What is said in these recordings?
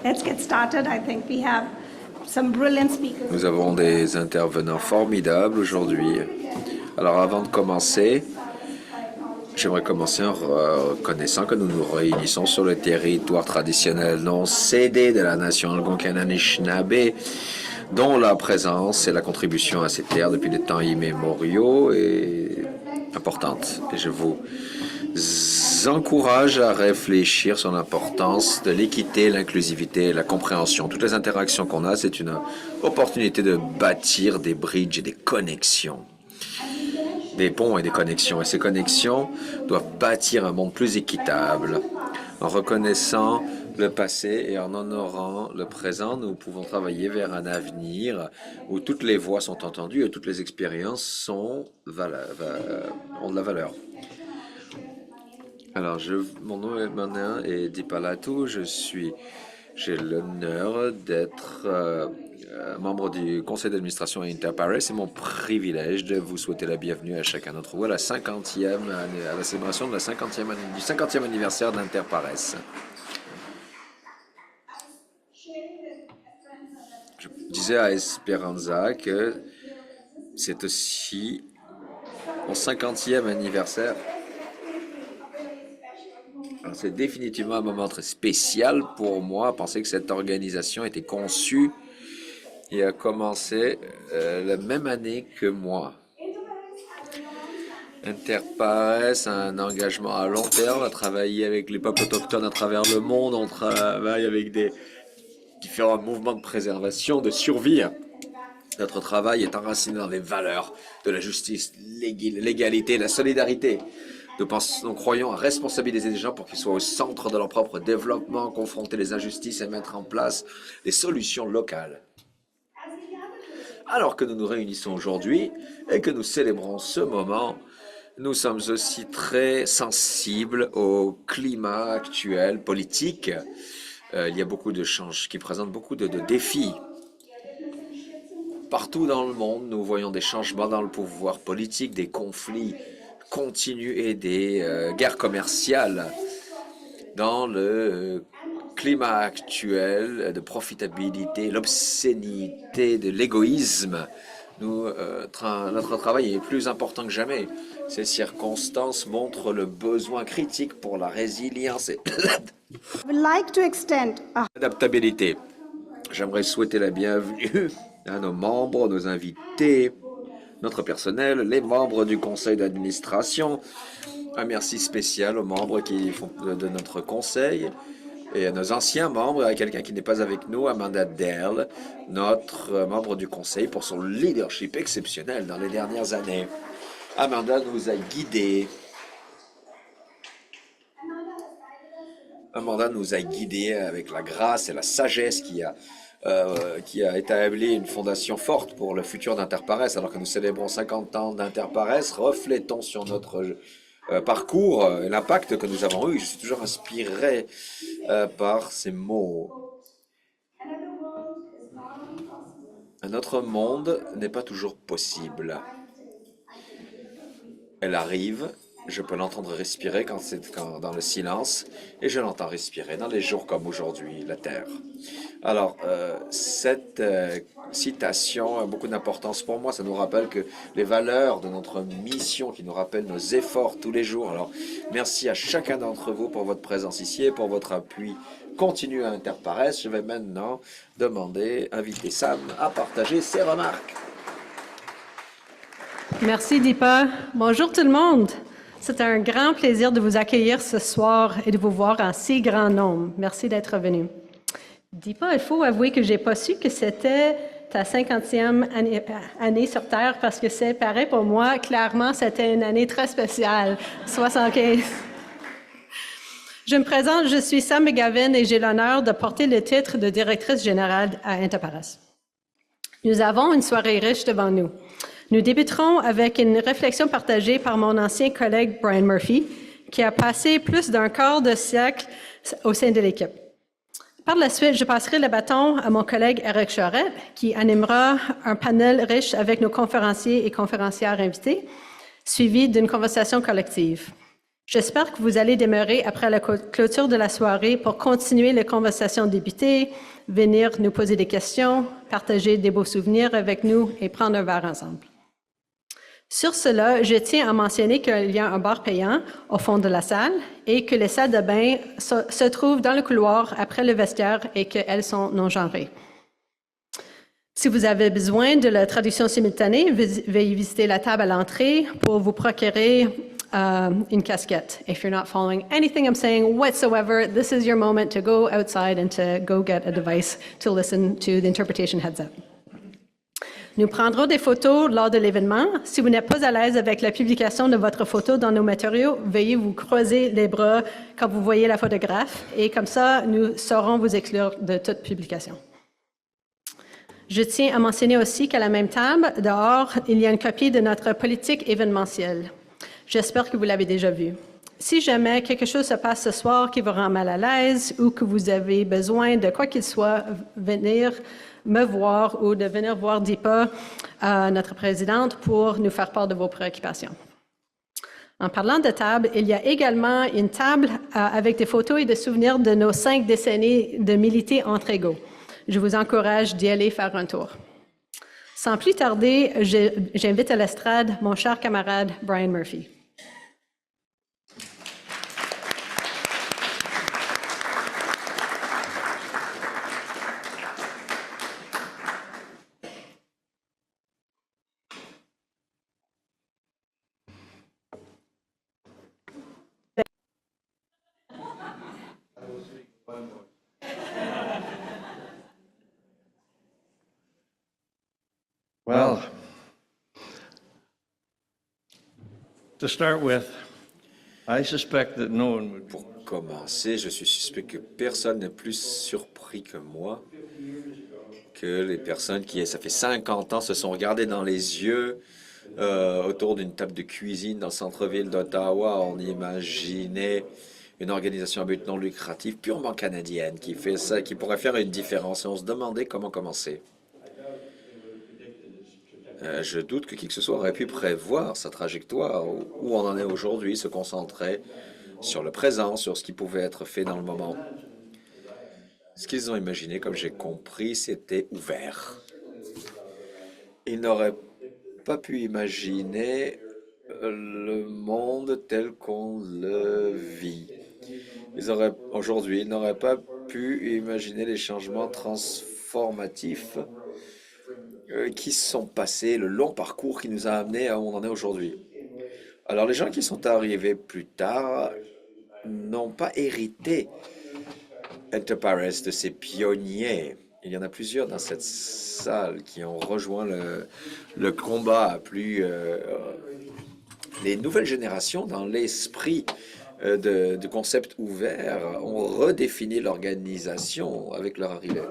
Let's get started. I think we have some brilliant speakers. Nous avons des intervenants formidables aujourd'hui. Alors avant de commencer, j'aimerais commencer en reconnaissant que nous nous réunissons sur le territoire traditionnel non cédé de la nation algonquine Anishinaabe, dont la présence et la contribution à ces terres depuis des temps immémoriaux est importante. Et je vous encourage à réfléchir sur l'importance de l'équité, l'inclusivité et la compréhension. Toutes les interactions qu'on a, c'est une opportunité de bâtir des bridges et des connexions. Des ponts et des connexions. Et ces connexions doivent bâtir un monde plus équitable. En reconnaissant le passé et en honorant le présent, nous pouvons travailler vers un avenir où toutes les voix sont entendues et toutes les expériences ont de la valeur. Alors, mon nom est Dipalatou. J'ai l'honneur d'être membre du conseil d'administration à Interpares. C'est mon privilège de vous souhaiter la bienvenue à chacun d'entre vous à la 50e année, à la célébration de la 50e anniversaire d'Interpares. Je disais à Esperanza que c'est aussi mon 50e anniversaire. C'est définitivement un moment très spécial pour moi. Penser que cette organisation a été conçue et a commencé la même année que moi. Interpares a un engagement à long terme, à travailler avec les peuples autochtones à travers le monde. On travaille avec des différents mouvements de préservation, de survie. Notre travail est enraciné dans les valeurs de la justice, l'égalité, la solidarité. Nous croyons à responsabiliser les gens pour qu'ils soient au centre de leur propre développement, confronter les injustices et mettre en place des solutions locales. Alors que nous nous réunissons aujourd'hui et que nous célébrons ce moment, nous sommes aussi très sensibles au climat actuel politique. Il y a beaucoup de changements qui présentent beaucoup de défis. Partout dans le monde, nous voyons des changements dans le pouvoir politique, des conflits continue et des guerres commerciales. Dans le climat actuel de profitabilité, l'obscénité de l'égoïsme, notre travail est plus important que jamais. Ces circonstances montrent le besoin critique pour la résilience et l'adaptabilité. J'aimerais souhaiter la bienvenue à nos membres, nos invités, notre personnel, les membres du conseil d'administration. Un merci spécial aux membres qui font de notre conseil et à nos anciens membres, à quelqu'un qui n'est pas avec nous, Amanda Dell, notre membre du conseil, pour son leadership exceptionnel dans les dernières années. Amanda nous a guidés. Amanda nous a guidés avec la grâce et la sagesse qui a établi une fondation forte pour le futur d'Interpares. Alors que nous célébrons 50 ans d'Interpares, reflétons sur notre parcours et l'impact que nous avons eu. Je suis toujours inspiré par ces mots. Un autre monde n'est pas toujours possible. Elle arrive. Je peux l'entendre respirer dans le silence, et je l'entends respirer dans les jours comme aujourd'hui, la Terre. Alors, cette citation a beaucoup d'importance pour moi. Ça nous rappelle que les valeurs de notre mission, qui nous rappellent nos efforts tous les jours. Alors, merci à chacun d'entre vous pour votre présence ici et pour votre appui continu à Interpares. Je vais maintenant inviter Sam à partager ses remarques. Merci, Dipa. Bonjour tout le monde. C'est un grand plaisir de vous accueillir ce soir et de vous voir en si grand nombre. Merci d'être venu. Dipa, il faut avouer que j'ai pas su que c'était ta 50e année sur Terre parce que c'est pareil pour moi. Clairement, c'était une année très spéciale, 75. Je me présente, je suis Sam McGavin et j'ai l'honneur de porter le titre de directrice générale à Interpares. Nous avons une soirée riche devant nous. Nous débuterons avec une réflexion partagée par mon ancien collègue Brian Murphy, qui a passé plus d'un quart de siècle au sein de l'équipe. Par la suite, je passerai le bâton à mon collègue Eric Charette, qui animera un panel riche avec nos conférenciers et conférencières invités, suivi d'une conversation collective. J'espère que vous allez demeurer après la clôture de la soirée pour continuer les conversations débutées, venir nous poser des questions, partager des beaux souvenirs avec nous et prendre un verre ensemble. Sur cela, je tiens à mentionner qu'il y a un bar payant au fond de la salle et que les salles de bain se trouvent dans le couloir après le vestiaire et qu'elles sont non-genrées. Si vous avez besoin de la traduction simultanée, veuillez visiter la table à l'entrée pour vous procurer une casquette. If you're not following anything I'm saying whatsoever, this is your moment to go outside and to go get a device to listen to the interpretation headset. Nous prendrons des photos lors de l'événement. Si vous n'êtes pas à l'aise avec la publication de votre photo dans nos matériaux, veuillez vous croiser les bras quand vous voyez la photographe et comme ça, nous saurons vous exclure de toute publication. Je tiens à mentionner aussi qu'à la même table, dehors, il y a une copie de notre politique événementielle. J'espère que vous l'avez déjà vue. Si jamais quelque chose se passe ce soir qui vous rend mal à l'aise ou que vous avez besoin de quoi qu'il soit, venir me voir ou de venir voir Deepa, notre présidente, pour nous faire part de vos préoccupations. En parlant de table, il y a également une table avec des photos et des souvenirs de nos 5 décennies de militer entre égaux. Je vous encourage d'y aller faire un tour. Sans plus tarder, j'invite à l'estrade mon cher camarade Brian Murphy. Well, to start with, I suspect that no one would be Pour commencer, je suis suspect que personne n'est plus surpris que moi, que les personnes qui, ça fait 50 ans, se sont regardées dans les yeux autour d'une table de cuisine dans le centre-ville d'Ottawa. On imaginait une organisation à but non lucratif purement canadienne qui fait ça, qui pourrait faire une différence. Et on se demandait comment commencer. Je doute que qui que ce soit aurait pu prévoir sa trajectoire, où on en est aujourd'hui, se concentrer sur le présent, sur ce qui pouvait être fait dans le moment. Ce qu'ils ont imaginé, comme j'ai compris, c'était ouvert. Ils n'auraient pas pu imaginer le monde tel qu'on le vit. Aujourd'hui, ils n'auraient pas pu imaginer les changements transformatifs qui sont passés, le long parcours qui nous a amenés à où on en est aujourd'hui. Alors, les gens qui sont arrivés plus tard n'ont pas hérité Enterprise de ces pionniers. Il y en a plusieurs dans cette salle qui ont rejoint le combat. Les nouvelles générations, dans l'esprit de concept ouvert, ont redéfini l'organisation avec leur arrivée.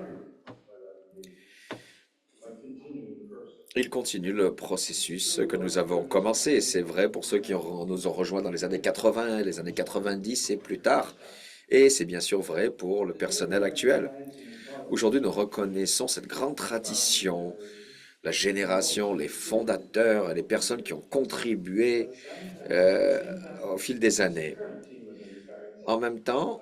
Ils continuent le processus que nous avons commencé. C'est vrai pour ceux qui nous ont rejoints dans les années 80, les années 90 et plus tard. Et c'est bien sûr vrai pour le personnel actuel. Aujourd'hui, nous reconnaissons cette grande tradition, la génération, les fondateurs, les personnes qui ont contribué au fil des années. En même temps,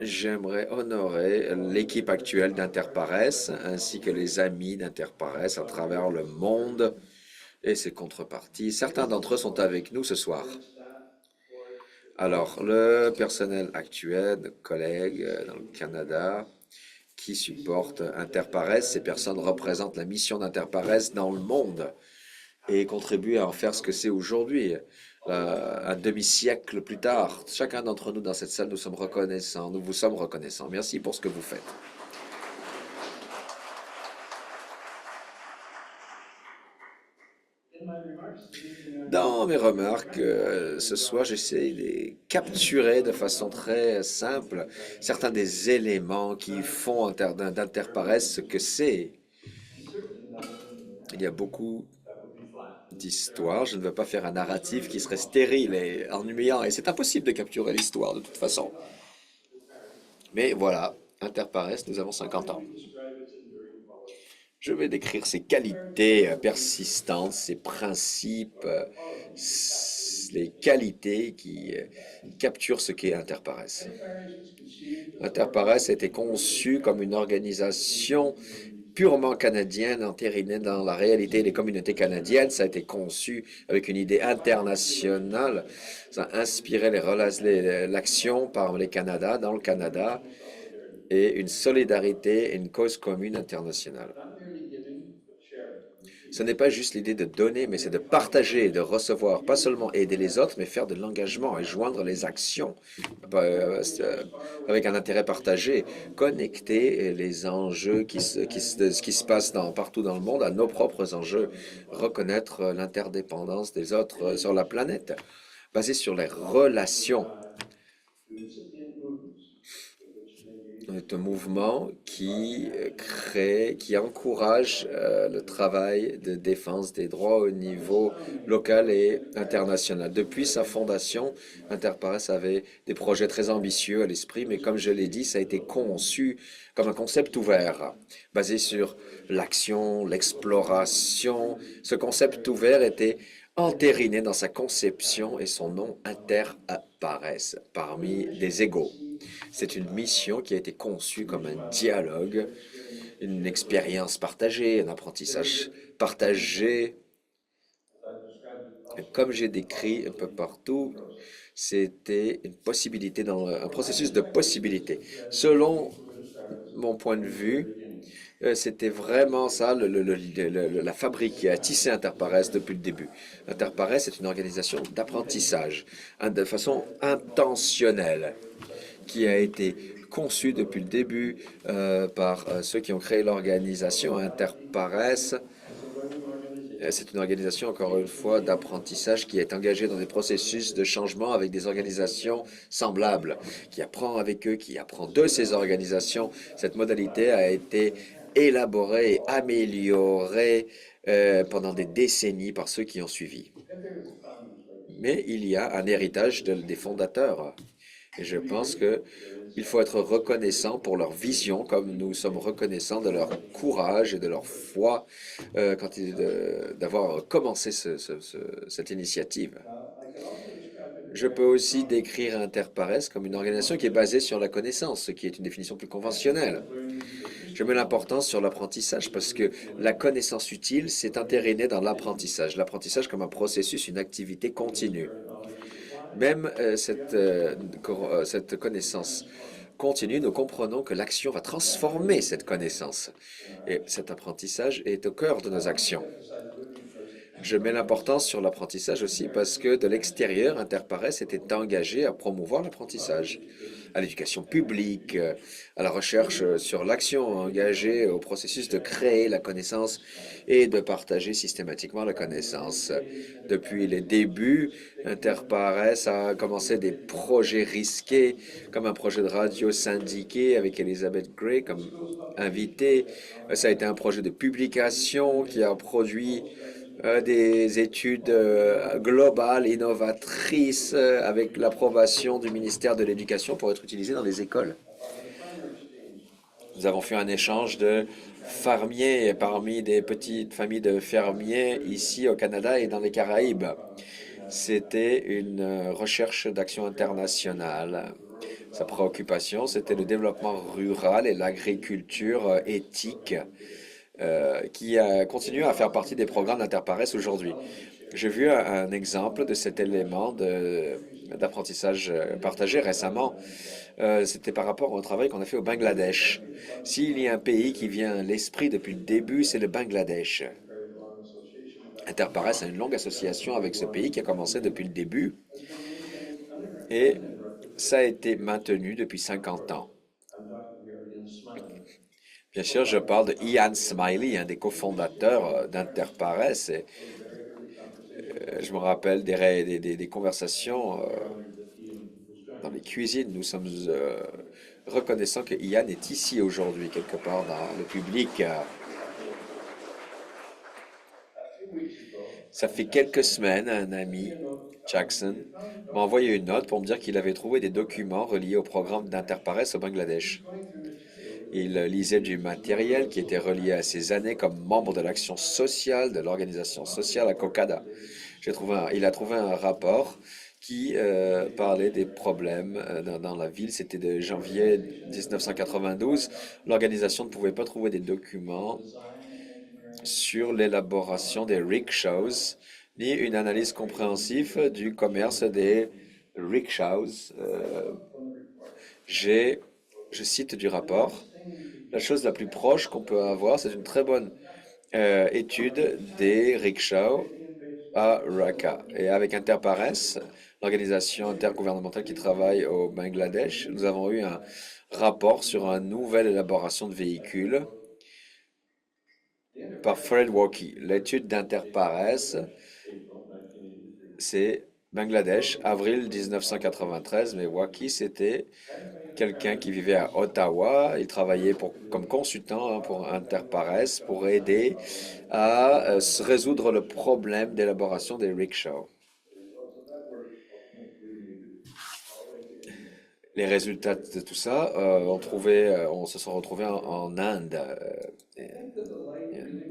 j'aimerais honorer l'équipe actuelle d'Interpares ainsi que les amis d'Interpares à travers le monde et ses contreparties. Certains d'entre eux sont avec nous ce soir. Alors, le personnel actuel, nos collègues dans le Canada qui supportent Interpares, ces personnes représentent la mission d'Interpares dans le monde et contribuent à en faire ce que c'est aujourd'hui. Un demi-siècle plus tard, chacun d'entre nous dans cette salle, nous sommes reconnaissants, nous vous sommes reconnaissants. Merci pour ce que vous faites. Dans mes remarques, ce soir, j'essaie de capturer de façon très simple certains des éléments qui font d'Interpares ce que c'est. Il y a beaucoup d'histoire. Je ne veux pas faire un narratif qui serait stérile et ennuyant, et c'est impossible de capturer l'histoire de toute façon. Mais voilà, Interpares, nous avons 50 ans. Je vais décrire ses qualités persistantes, ses principes, les qualités qui capturent ce qu'est Interpares. Interpares a été conçu comme une organisation purement canadienne, entérinée dans la réalité des communautés canadiennes. Ça a été conçu avec une idée internationale. Ça a inspiré l'action par les Canada, dans le Canada, et une solidarité et une cause commune internationale. Ce n'est pas juste l'idée de donner, mais c'est de partager, de recevoir, pas seulement aider les autres, mais faire de l'engagement et joindre les actions avec un intérêt partagé, connecter les enjeux ce qui se passe partout dans le monde à nos propres enjeux, reconnaître l'interdépendance des autres sur la planète, basé sur les relations. C'est un mouvement qui qui encourage le travail de défense des droits au niveau local et international. Depuis sa fondation, Interpares avait des projets très ambitieux à l'esprit, mais comme je l'ai dit, ça a été conçu comme un concept ouvert, basé sur l'action, l'exploration. Ce concept ouvert était entériné dans sa conception et son nom Interpares, parmi des égaux. C'est une mission qui a été conçue comme un dialogue, une expérience partagée, un apprentissage partagé. Comme j'ai décrit un peu partout, c'était une possibilité, un processus de possibilité. Selon mon point de vue, c'était vraiment ça, la fabrique qui a tissé Interpares depuis le début. Interpares est une organisation d'apprentissage, de façon intentionnelle, qui a été conçue depuis le début par ceux qui ont créé l'organisation Interpares. C'est une organisation, encore une fois, d'apprentissage qui est engagée dans des processus de changement avec des organisations semblables, qui apprend avec eux, qui apprend de ces organisations. Cette modalité a été élaborée et améliorée pendant des décennies par ceux qui ont suivi. Mais il y a un héritage des fondateurs. Et je pense qu'il faut être reconnaissant pour leur vision, comme nous sommes reconnaissants de leur courage et de leur foi d'avoir commencé cette initiative. Je peux aussi décrire Interpares comme une organisation qui est basée sur la connaissance, ce qui est une définition plus conventionnelle. Je mets l'importance sur l'apprentissage parce que la connaissance utile, c'est entériné dans l'apprentissage. L'apprentissage comme un processus, une activité continue. Même cette connaissance continue, nous comprenons que l'action va transformer cette connaissance. Et cet apprentissage est au cœur de nos actions. Je mets l'importance sur l'apprentissage aussi parce que de l'extérieur, Interpares était engagé à promouvoir l'apprentissage, à l'éducation publique, à la recherche sur l'action, engagée au processus de créer la connaissance et de partager systématiquement la connaissance. Depuis les débuts, Interpares a commencé des projets risqués, comme un projet de radio syndiqué avec Elizabeth Gray comme invitée. Ça a été un projet de publication qui a produit des études globales, innovatrices, avec l'approbation du ministère de l'Éducation pour être utilisées dans les écoles. Nous avons fait un échange de fermiers parmi des petites familles de fermiers ici au Canada et dans les Caraïbes. C'était une recherche d'action internationale. Sa préoccupation, c'était le développement rural et l'agriculture éthique qui continue à faire partie des programmes d'Interpares aujourd'hui. J'ai vu un exemple de cet élément d'apprentissage partagé récemment. C'était par rapport au travail qu'on a fait au Bangladesh. S'il y a un pays qui vient à l'esprit depuis le début, c'est le Bangladesh. Interpares a une longue association avec ce pays qui a commencé depuis le début et ça a été maintenu depuis 50 ans. Bien sûr, je parle de Ian Smiley, un des cofondateurs d'Interpares. Je me rappelle des conversations dans les cuisines. Nous sommes reconnaissants que Ian est ici aujourd'hui, quelque part dans le public. Ça fait quelques semaines, un ami, Jackson, m'a envoyé une note pour me dire qu'il avait trouvé des documents reliés au programme d'Interpares au Bangladesh. Il lisait du matériel qui était relié à ses années comme membre de l'action sociale de l'organisation sociale à Kokada. Il a trouvé un rapport qui parlait des problèmes dans la ville. C'était de janvier 1992. L'organisation ne pouvait pas trouver des documents sur l'élaboration des rickshaws, ni une analyse compréhensive du commerce des rickshaws. Je cite du rapport, la chose la plus proche qu'on peut avoir, c'est une très bonne étude des rickshaws à Raqqa. Et avec Interpares, l'organisation intergouvernementale qui travaille au Bangladesh, nous avons eu un rapport sur une nouvelle élaboration de véhicules par Fred Walkie. L'étude d'Interpares, c'est Bangladesh, avril 1993, mais Walkie, c'était quelqu'un qui vivait à Ottawa. Il travaillait comme consultant pour Interpares pour aider à se résoudre le problème d'élaboration des rickshaws. Les résultats de tout ça, on se sont retrouvés en Inde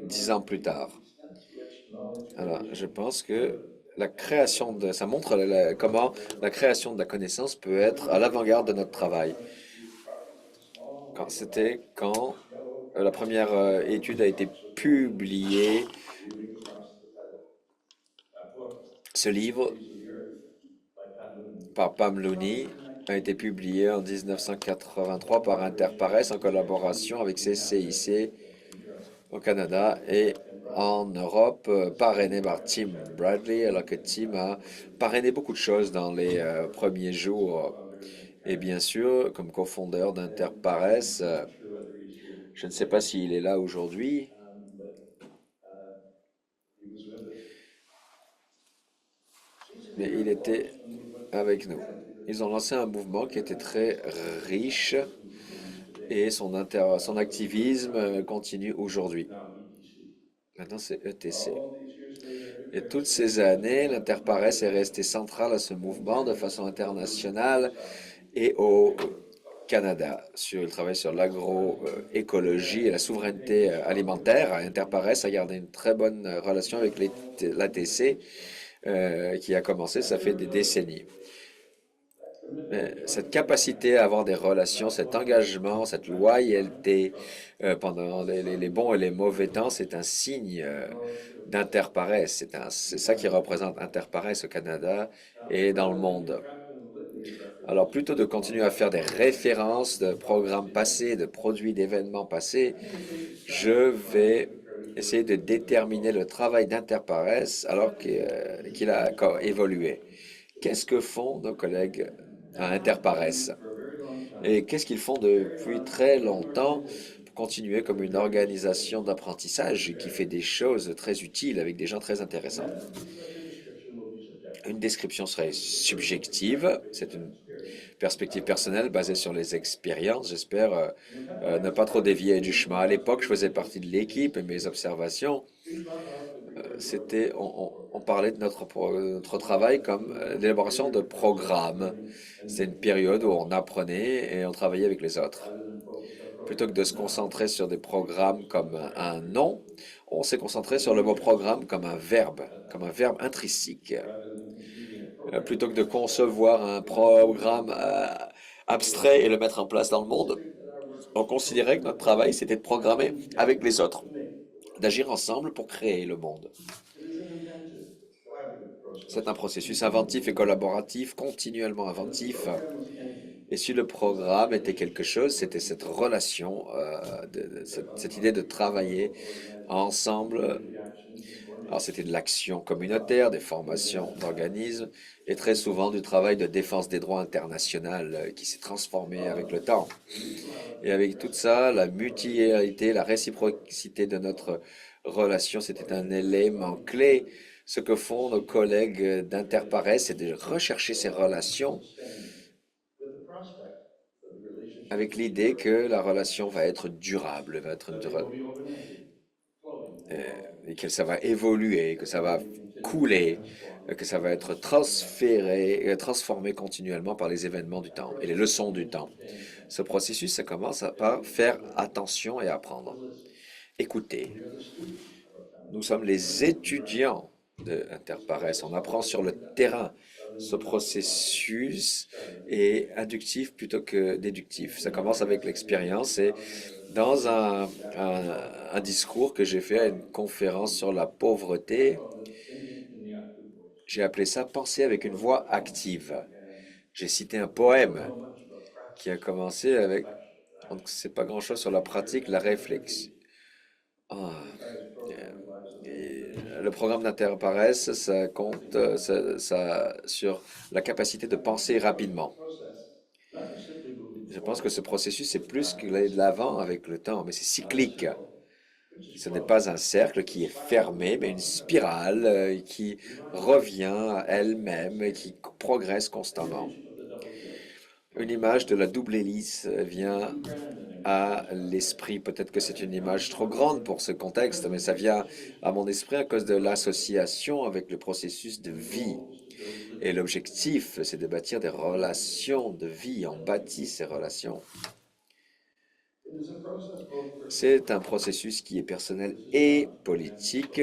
10 ans plus tard. Alors, je pense que ça montre comment la création de la connaissance peut être à l'avant-garde de notre travail. Quand la première étude a été publiée, ce livre par Pam Looney a été publié en 1983 par Interpares en collaboration avec CCIC au Canada et en Europe, parrainé par Tim Bradley, alors que Tim a parrainé beaucoup de choses dans les premiers jours. Et bien sûr, comme cofondeur d'Interpares, je ne sais pas s'il est là aujourd'hui, mais il était avec nous. Ils ont lancé un mouvement qui était très riche et son activisme continue aujourd'hui. Maintenant, c'est ETC. Et toutes ces années, l'Interpares est resté central à ce mouvement de façon internationale et au Canada. Il travaille sur l'agroécologie et la souveraineté alimentaire. Interpares a gardé une très bonne relation avec l'ATC qui a commencé, ça fait des décennies. Mais cette capacité à avoir des relations, cet engagement, cette loyauté pendant les bons et les mauvais temps, c'est un signe d'Interpares. C'est ça qui représente Interpares au Canada et dans le monde. Alors, plutôt de continuer à faire des références de programmes passés, de produits, d'événements passés, je vais essayer de déterminer le travail d'Interpares alors qu'il a évolué. Qu'est-ce que font nos collègues à Interpares? Et qu'est-ce qu'ils font depuis très longtemps pour continuer comme une organisation d'apprentissage qui fait des choses très utiles avec des gens très intéressants? Une description serait subjective, c'est une perspective personnelle basée sur les expériences. J'espère ne pas trop dévier du chemin. À l'époque, je faisais partie de l'équipe et mes observations, on parlait de notre travail comme l'élaboration de programmes. C'est une période où on apprenait et on travaillait avec les autres. Plutôt que de se concentrer sur des programmes comme un nom, on s'est concentré sur le mot programme comme un verbe intrinsique. Plutôt que de concevoir un programme abstrait et le mettre en place dans le monde, on considérait que notre travail, c'était de programmer avec les autres, d'agir ensemble pour créer le monde. C'est un processus inventif et collaboratif, continuellement inventif. Et si le programme était quelque chose, c'était cette relation, cette idée de travailler ensemble. Alors c'était de l'action communautaire, des formations d'organismes et très souvent du travail de défense des droits international qui s'est transformé avec le temps. Et avec tout ça, la mutualité, la réciprocité de notre relation, c'était un élément clé. Ce que font nos collègues d'Interpares, c'est de rechercher ces relations avec l'idée que la relation va être durable, et que ça va évoluer, que ça va couler, que ça va être transformé continuellement par les événements du temps et les leçons du temps. Ce processus, ça commence par faire attention et apprendre. Écoutez, nous sommes les étudiants de Interpares. On apprend sur le terrain. Ce processus est inductif plutôt que déductif. Ça commence avec l'expérience et dans un discours que j'ai fait à une conférence sur la pauvreté, j'ai appelé ça penser avec une voix active. J'ai cité un poème qui a commencé avec, on ne sait pas grand-chose sur la pratique, la réflexion. Ah, et le programme d'Interpares, ça compte sur la capacité de penser rapidement. Je pense que ce processus est plus qu'aller de l'avant avec le temps, mais c'est cyclique. Ce n'est pas un cercle qui est fermé, mais une spirale qui revient à elle-même et qui progresse constamment. Une image de la double hélice vient à l'esprit. Peut-être que c'est une image trop grande pour ce contexte, mais ça vient à mon esprit à cause de l'association avec le processus de vie. Et l'objectif, c'est de bâtir des relations de vie. On bâtit ces relations. C'est un processus qui est personnel et politique.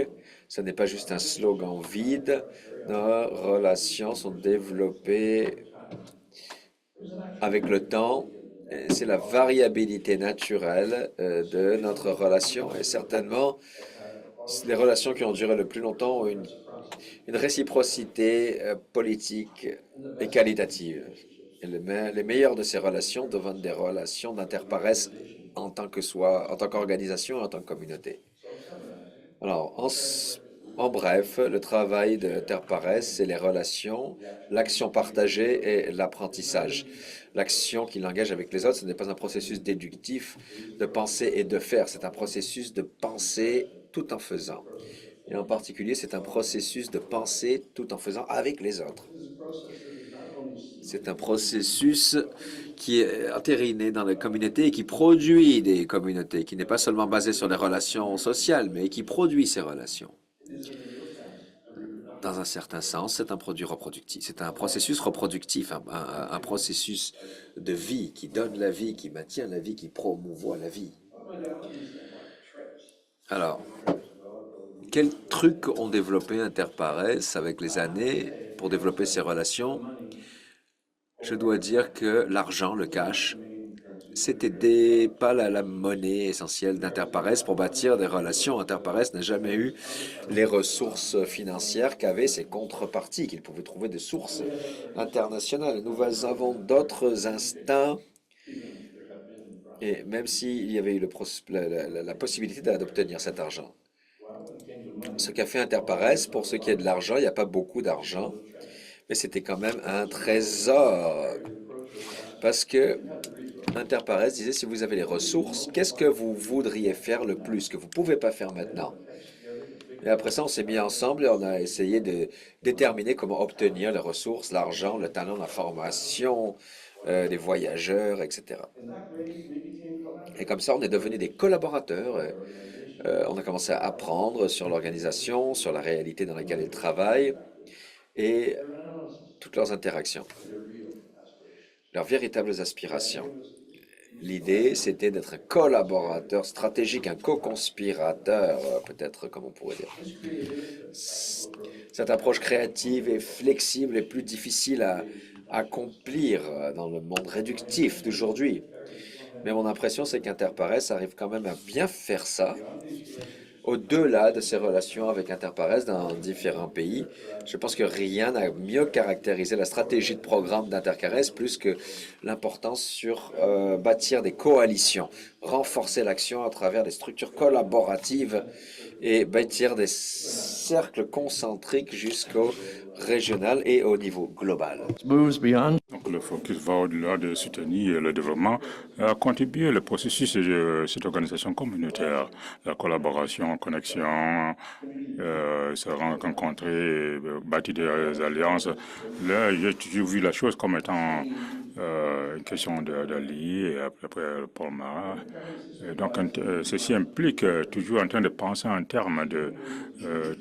Ce n'est pas juste un slogan vide. Nos relations sont développées avec le temps. C'est la variabilité naturelle de notre relation. Et certainement, les relations qui ont duré le plus longtemps ont une réciprocité politique et qualitative. Et les meilleures de ces relations deviennent des relations d'Interpares en tant qu'organisation, en tant que communauté. Alors, en bref, le travail d'Interpares, c'est les relations, l'action partagée et l'apprentissage. L'action qui l'engage avec les autres, ce n'est pas un processus déductif de penser et de faire, c'est un processus de penser tout en faisant. Et en particulier, c'est un processus de penser tout en faisant avec les autres. C'est un processus qui est entériné dans les communautés et qui produit des communautés, qui n'est pas seulement basé sur les relations sociales, mais qui produit ces relations. Dans un certain sens, c'est un produit reproductif. C'est un processus reproductif, un processus de vie qui donne la vie, qui maintient la vie, qui promouvoit la vie. Alors, quels trucs ont développé Interpares avec les années pour développer ces relations? Je dois dire que l'argent, le cash, c'était pas la monnaie essentielle d'Interpares pour bâtir des relations. Interpares n'a jamais eu les ressources financières qu'avaient ses contreparties, qu'il pouvait trouver des sources internationales. Nous avons d'autres instincts, et même s'il y avait eu la possibilité d'obtenir cet argent. Ce qu'a fait Interpares, pour ce qui est de l'argent, il n'y a pas beaucoup d'argent, mais c'était quand même un trésor. Parce que Interpares disait, si vous avez les ressources, qu'est-ce que vous voudriez faire le plus, que vous ne pouvez pas faire maintenant? Et après ça, on s'est mis ensemble et on a essayé de déterminer comment obtenir les ressources, l'argent, le talent, la formation, des voyageurs, etc. Et comme ça, on est devenus des collaborateurs. On a commencé à apprendre sur l'organisation, sur la réalité dans laquelle ils travaillent et toutes leurs interactions, leurs véritables aspirations. L'idée, c'était d'être un collaborateur stratégique, un co-conspirateur, peut-être comme on pourrait dire. Cette approche créative et flexible est plus difficile à accomplir dans le monde réductif d'aujourd'hui. Mais mon impression, c'est qu'Interpares arrive quand même à bien faire ça. Au-delà de ses relations avec Interpares dans différents pays, je pense que rien n'a mieux caractérisé la stratégie de programme d'Interpares plus que l'importance sur bâtir des coalitions, renforcer l'action à travers des structures collaboratives et bâtir des cercles concentriques jusqu'au régional et au niveau global. Donc le focus va au-delà de soutenir le développement, contribuer au processus de cette organisation communautaire, la collaboration, connexion, se rencontrer, bâtir des alliances. Là, j'ai toujours vu la chose comme étant une question de lit, et après Paul Marat. Donc, ceci implique toujours en train de penser en termes de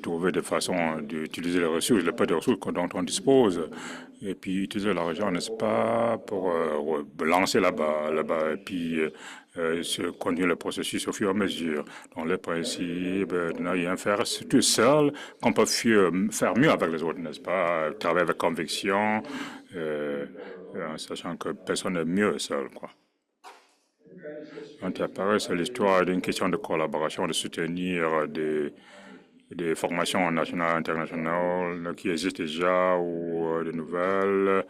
trouver des façons d'utiliser les ressources, le peu de ressources dont on dispose, et puis utiliser l'argent, n'est-ce pas, pour lancer là-bas, et puis continuer le processus au fur et à mesure. Donc, le principe de ne rien faire tout seul, qu'on peut faire mieux avec les autres, n'est-ce pas, travailler avec conviction, en sachant que personne n'est mieux seul, quoi. Interpares, c'est l'histoire d'une question de collaboration, de soutenir des formations nationales et internationales qui existent déjà ou de nouvelles,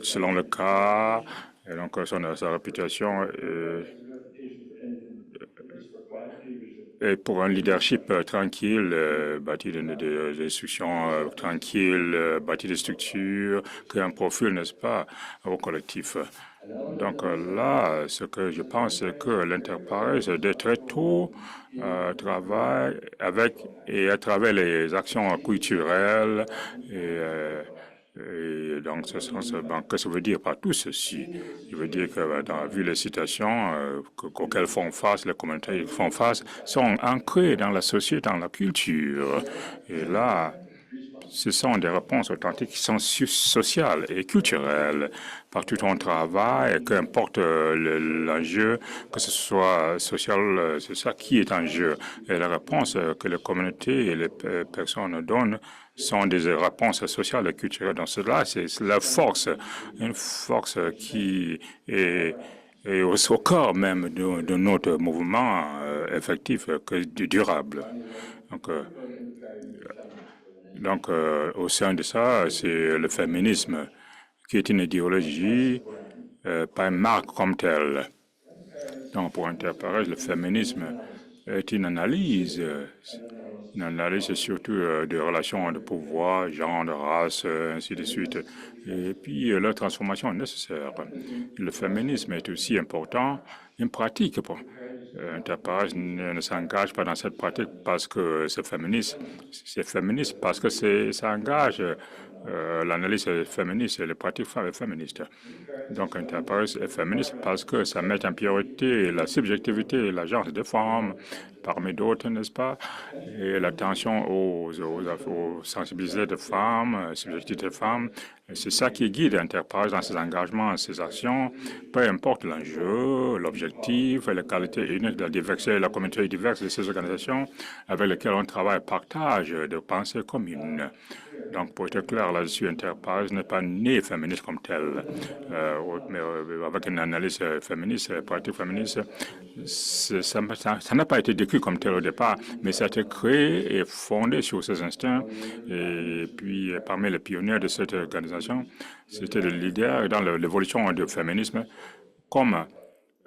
selon le cas, et donc sa réputation et pour un leadership tranquille, bâti des instructions tranquilles, bâti des structures, créer un profil, n'est-ce pas, au collectif. Donc là, ce que je pense, c'est que l'Enterprise, de très tôt, travaille avec et à travers les actions culturelles et dans ce sens, qu'est-ce que ça veut dire par tout ceci? Je veux dire que, vu les citations auxquelles font face, les commentaires font face, sont ancrés dans la société, dans la culture. Et là, ce sont des réponses authentiques qui sont sociales et culturelles. Partout où on travaille, qu'importe l'enjeu, que ce soit social, c'est ça qui est en jeu. Et la réponse que les communautés et les personnes donnent sont des réponses sociales et culturelles. Donc cela, c'est la force, une force qui est au corps même de notre mouvement effectif, que durable. Donc, au sein de ça, c'est le féminisme qui est une idéologie, pas une marque comme telle. Donc, pour Interpares, le féminisme est une analyse surtout des relations de pouvoir, genre, de race, ainsi de suite. Et puis, la transformation est nécessaire. Le féminisme est aussi important, une pratique. Interpares ne s'engage pas dans cette pratique parce que c'est féministe. C'est féministe parce que ça engage l'analyse féministe et les pratiques féministes. Donc, Interpares est féministe parce que ça met en priorité la subjectivité et l'agence des femmes, parmi d'autres, n'est-ce pas, et l'attention aux sensibilités des femmes, subjectivité des femmes. C'est ça qui guide Interpares dans ses engagements, ses actions, peu importe l'enjeu, l'objectif et la qualité unique de la diversité et la communauté diverse de ces organisations avec lesquelles on travaille, partage de pensées communes. Donc, pour être clair là-dessus, Interpares n'est pas né féministe comme tel, mais avec une analyse féministe, pratique féministe, ça n'a pas été décrit comme tel au départ, mais ça a été créé et fondé sur ces instincts. Et puis, parmi les pionniers de cette organisation, c'était le leader dans l'évolution du féminisme comme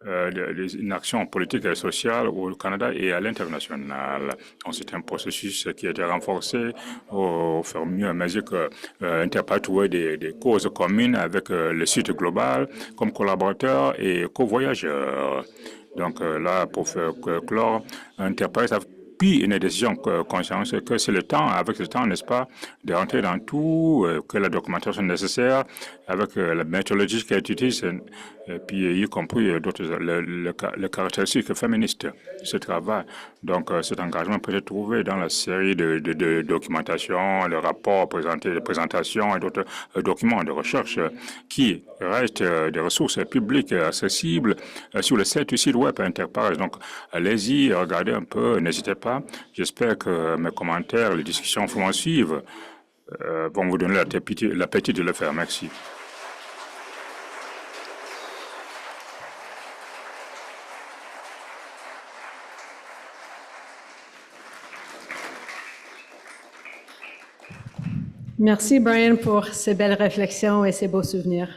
une action politique et sociale au Canada et à l'international. Donc, c'est un processus qui a été renforcé au fur et à mesure que Interpares trouvait des causes communes avec le Sud global comme collaborateurs et co-voyageurs. Donc là, pour faire clore, Interpares a pris une décision consciente que c'est le temps, avec le temps, n'est-ce pas, de rentrer dans tout, que la documentation nécessaire, avec la méthodologie qu'elle utilise, et puis y compris d'autres, les caractéristiques féministes de ce travail. Donc cet engagement peut être trouvé dans la série de documentation, les rapports présentés, les présentations et d'autres documents de recherche qui restent des ressources publiques accessibles sur le site web Interpares. Donc allez-y, regardez un peu, n'hésitez pas. J'espère que mes commentaires, les discussions vont suivre, vont vous donner l'appétit de le faire. Merci. Merci, Brian, pour ces belles réflexions et ces beaux souvenirs.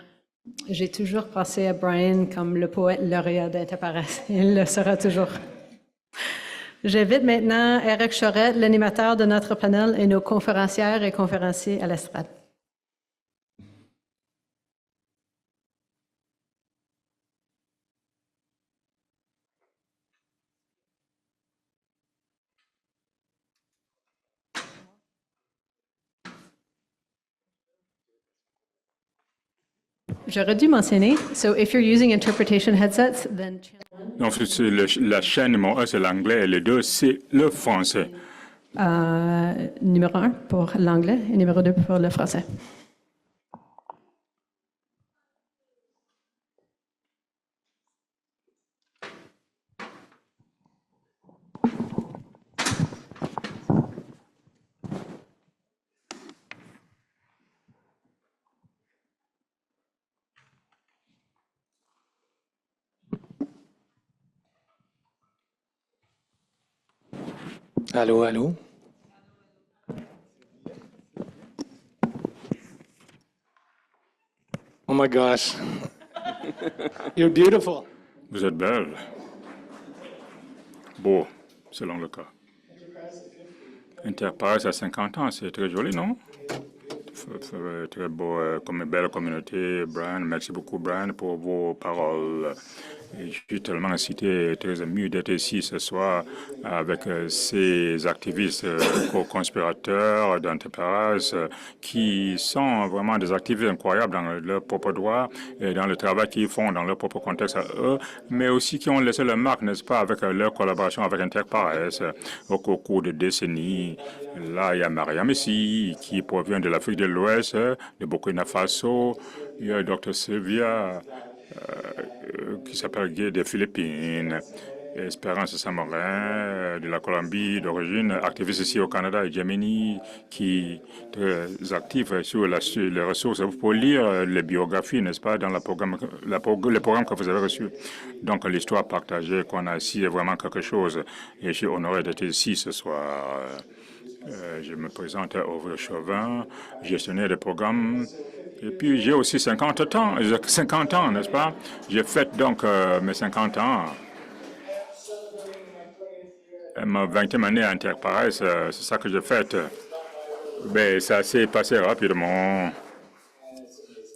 J'ai toujours pensé à Brian comme le poète lauréat d'Interpares. Il le sera toujours. J'invite maintenant Eric Charette, l'animateur de notre panel, et nos conférencières et conférenciers à l'estrade. J'aurais dû mentionner, so if you're using interpretation headsets, then Donc, la chaîne numéro 1, c'est l'anglais, et le 2, c'est le français. numéro 1 pour l'anglais et numéro 2 pour le français. Allô, allô? Oh my gosh. You're beautiful. Vous êtes belle. Beau, selon le cas. Interpares à 50 ans, c'est très joli, non? Très beau, comme une belle communauté, Brian. Merci beaucoup, Brian, pour vos paroles. Et je suis tellement incité, très ému d'être ici ce soir avec ces activistes co-conspirateurs d'Interpares qui sont vraiment des activistes incroyables dans leur propre droit et dans le travail qu'ils font dans leur propre contexte à eux, mais aussi qui ont laissé leur marque, n'est-ce pas, avec leur collaboration avec Interpares au cours de décennies. Là, il y a Mariam ici, qui provient de l'Afrique de l'Ouest, de Burkina Faso. Il y a Dr. Sylvia, qui s'appelle Guy des Philippines, Espérance Samorin de la Colombie d'origine, activiste ici au Canada, et Gemini, qui est très active sur les ressources. Vous pouvez lire les biographies, n'est-ce pas, dans les programmes que vous avez reçus. Donc, l'histoire partagée qu'on a ici est vraiment quelque chose. Et je suis honoré d'être ici ce soir. Je me présente à Auvre Chauvin, gestionnaire de programmes. Et puis, j'ai aussi 50 ans, n'est-ce pas? J'ai fait donc mes 50 ans. Ma 20e année à Interpares, c'est ça que j'ai fait. Mais ça s'est passé rapidement.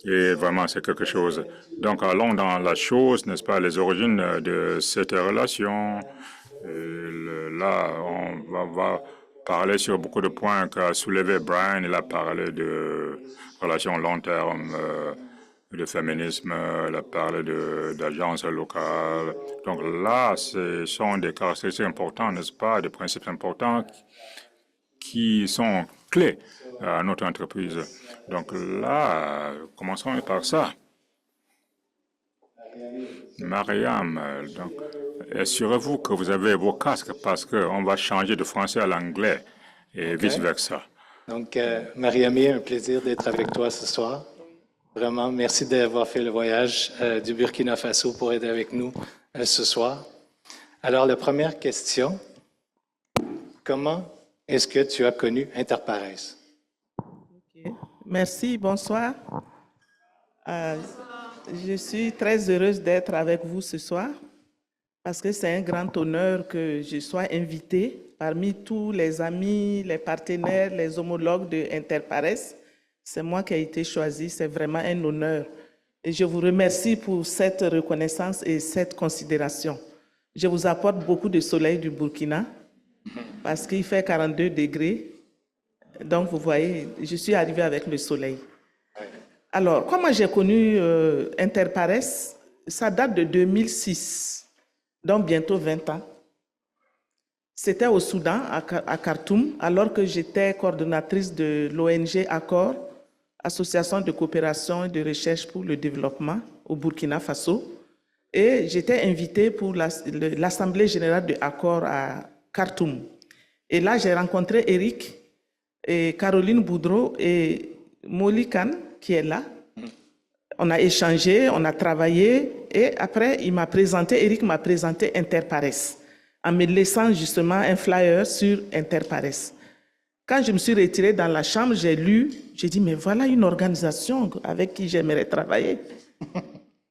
Et vraiment, c'est quelque chose. Donc, allons dans la chose, n'est-ce pas, les origines de cette relation. Là, on va parler sur beaucoup de points qu'a soulevé Brian. Il a parlé de relations long terme, de féminisme, il a parlé d'agences locales. Donc là, ce sont des caractéristiques importantes, n'est-ce pas, des principes importants qui sont clés à notre entreprise. Donc là, commençons par ça. Mariam, donc, assurez-vous que vous avez vos casques parce qu'on va changer de français à l'anglais et vice-versa. Donc, Mariamé, un plaisir d'être avec toi ce soir. Vraiment, merci d'avoir fait le voyage du Burkina Faso pour être avec nous ce soir. Alors, la première question, comment est-ce que tu as connu Interpares? Okay. Merci, bonsoir. Je suis très heureuse d'être avec vous ce soir parce que c'est un grand honneur que je sois invitée parmi tous les amis, les partenaires, les homologues de Interpares. C'est moi qui ai été choisie, c'est vraiment un honneur. Et je vous remercie pour cette reconnaissance et cette considération. Je vous apporte beaucoup de soleil du Burkina parce qu'il fait 42 degrés. Donc, vous voyez, je suis arrivée avec le soleil. Alors, comment j'ai connu Interpares? Ça date de 2006, donc bientôt 20 ans. C'était au Soudan, à Khartoum, alors que j'étais coordonnatrice de l'ONG Accor, Association de coopération et de recherche pour le développement au Burkina Faso. Et j'étais invitée pour l'Assemblée générale de Accor à Khartoum. Et là, j'ai rencontré Eric et Caroline Boudreau et Molly Khan, qui est là. On a échangé, on a travaillé, et après, Eric m'a présenté Interpares, en me laissant justement un flyer sur Interpares. Quand je me suis retirée dans la chambre, j'ai lu, j'ai dit, mais voilà une organisation avec qui j'aimerais travailler.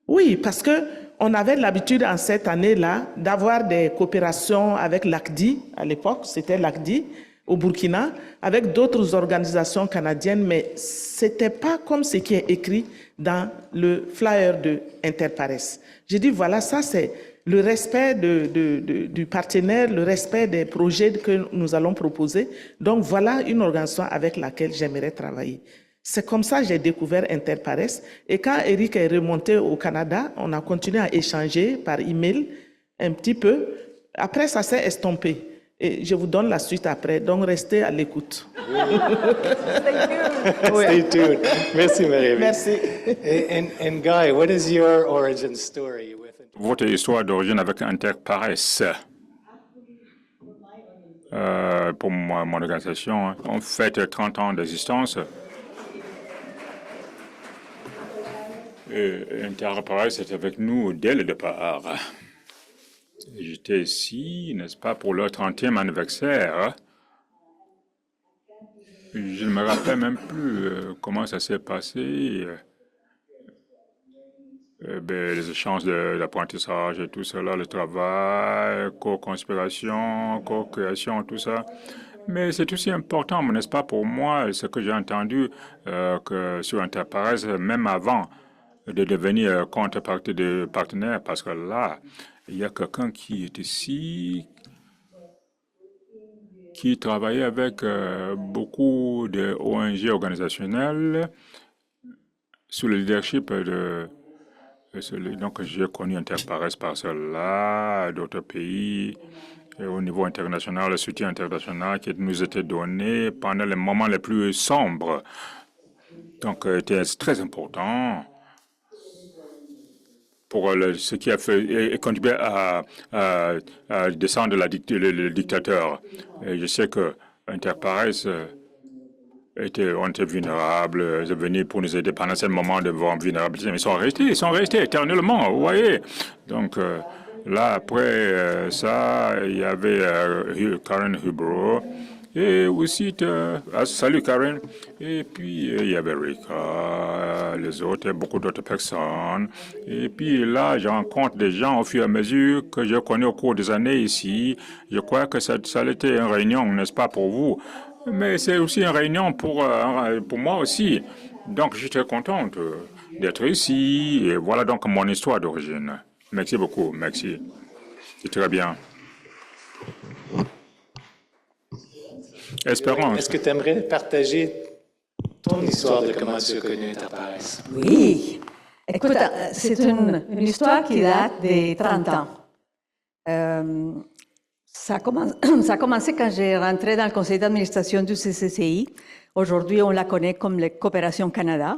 Oui, parce qu'on avait l'habitude en cette année-là d'avoir des coopérations avec l'ACDI, à l'époque, c'était l'ACDI, au Burkina, avec d'autres organisations canadiennes, mais ce n'était pas comme ce qui est écrit dans le flyer de Interpares. J'ai dit, voilà, ça c'est le respect du partenaire, le respect des projets que nous allons proposer. Donc voilà une organisation avec laquelle j'aimerais travailler. C'est comme ça que j'ai découvert Interpares. Et quand Eric est remonté au Canada, on a continué à échanger par email un petit peu. Après, ça s'est estompé. Et je vous donne la suite après. Donc, restez à l'écoute. Stay tuned. Merci, Marie-Aimée. Merci. And Guy, what is your origin story with Votre histoire d'origine avec Interpares. Pour moi, mon organisation, on fête 30 ans d'existence. Interpares est avec nous dès le départ. J'étais ici, n'est-ce pas, pour leur 30e anniversaire. Je ne me rappelle même plus comment ça s'est passé. Les échanges d'apprentissage et tout cela, le travail, co-conspiration, co-création, tout ça. Mais c'est aussi important, n'est-ce pas, pour moi, ce que j'ai entendu que sur Interpares, même avant de devenir contrepartie de partenaire, parce que là, il y a quelqu'un qui est ici, qui travaillait avec beaucoup de ONG organisationnelles sous le leadership de... Donc, j'ai connu Interpares par cela, d'autres pays, et au niveau international, le soutien international qui nous était donné pendant les moments les plus sombres. Donc, c'était très important pour ce qui a fait et contribué à descendre le dictateur. Et je sais que Interpares ont été vulnérables, ils sont venus pour nous aider pendant ce moment de vulnérabilité, mais ils sont restés éternellement, vous voyez. Donc là, après ça, il y avait Karen Hubro, et aussi, salut Karen, et puis il y avait Rika, les autres, beaucoup d'autres personnes. Et puis là, je rencontre des gens au fur et à mesure que je connais au cours des années ici. Je crois que ça a été une réunion, n'est-ce pas, pour vous? Mais c'est aussi une réunion pour moi aussi. Donc, je suis très contente d'être ici. Et voilà donc mon histoire d'origine. Merci beaucoup. Merci. C'est très bien. Espérance. Est-ce que tu aimerais partager ton histoire de comment tu as connu Interpares? Oui. Écoute, c'est une histoire qui date de 30 ans. Ça a commencé quand j'ai rentré dans le conseil d'administration du CCCI. Aujourd'hui, on la connaît comme la Coopération Canada.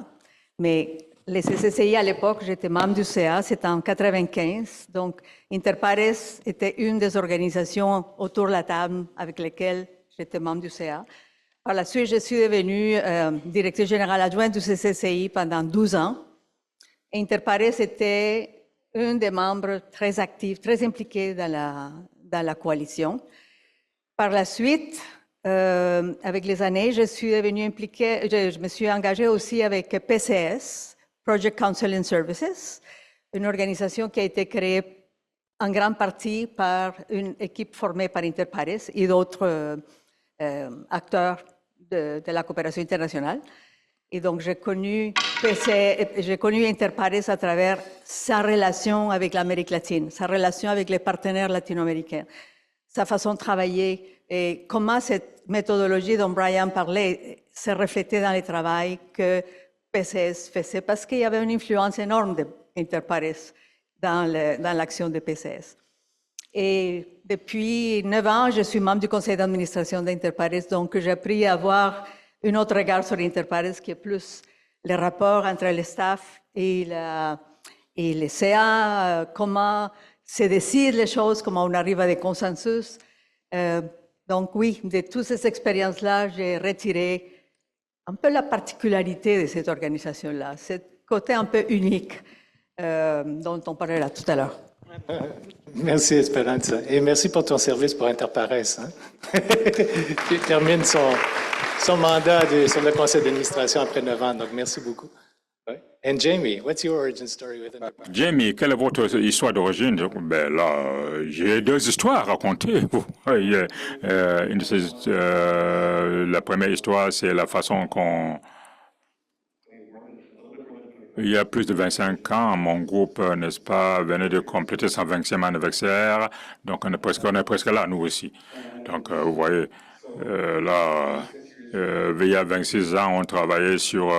Mais le CCCI, à l'époque, j'étais membre du CA, c'était en 1995. Donc, Interpares était une des organisations autour de la table avec lesquelles j'étais membre du CA. Par la suite, je suis devenue directrice générale adjointe du CCCI pendant 12 ans. Interpares était un des membres très actifs, très impliqués dans la coalition. Par la suite, avec les années, je suis devenue impliquée, je me suis engagée aussi avec PCS, Project Counseling Services, une organisation qui a été créée en grande partie par une équipe formée par Interpares et d'autres acteurs de la coopération internationale. Et donc, j'ai connu Interpares à travers sa relation avec l'Amérique latine, sa relation avec les partenaires latino-américains, sa façon de travailler et comment cette méthodologie dont Brian parlait s'est reflétée dans le travail que PCS faisait, parce qu'il y avait une influence énorme d'Interpares dans l'action de PCS. Et depuis 9 ans, je suis membre du conseil d'administration d'Interpares, donc j'ai appris à avoir un autre regard sur Interpares qui est plus les rapports entre le staff et les CA, comment se décident les choses, comment on arrive à des consensus. Donc oui, de toutes ces expériences-là, j'ai retiré un peu la particularité de cette organisation-là, ce côté un peu unique dont on parlera tout à l'heure. Merci, Esperanza. Et merci pour ton service pour Interpares. Qui termine son mandat sur le conseil d'administration après 9 ans. Donc, merci beaucoup. And Jamie, what's your origin story with Interpares? Jamie, quelle est votre histoire d'origine? Ben là, j'ai 2 histoires à raconter. La première histoire, c'est la façon il y a plus de 25 ans, mon groupe, n'est-ce pas, venait de compléter son 20e anniversaire. Donc, on est presque là, nous aussi. Donc, vous voyez, là, Il y a 26 ans, on travaillait sur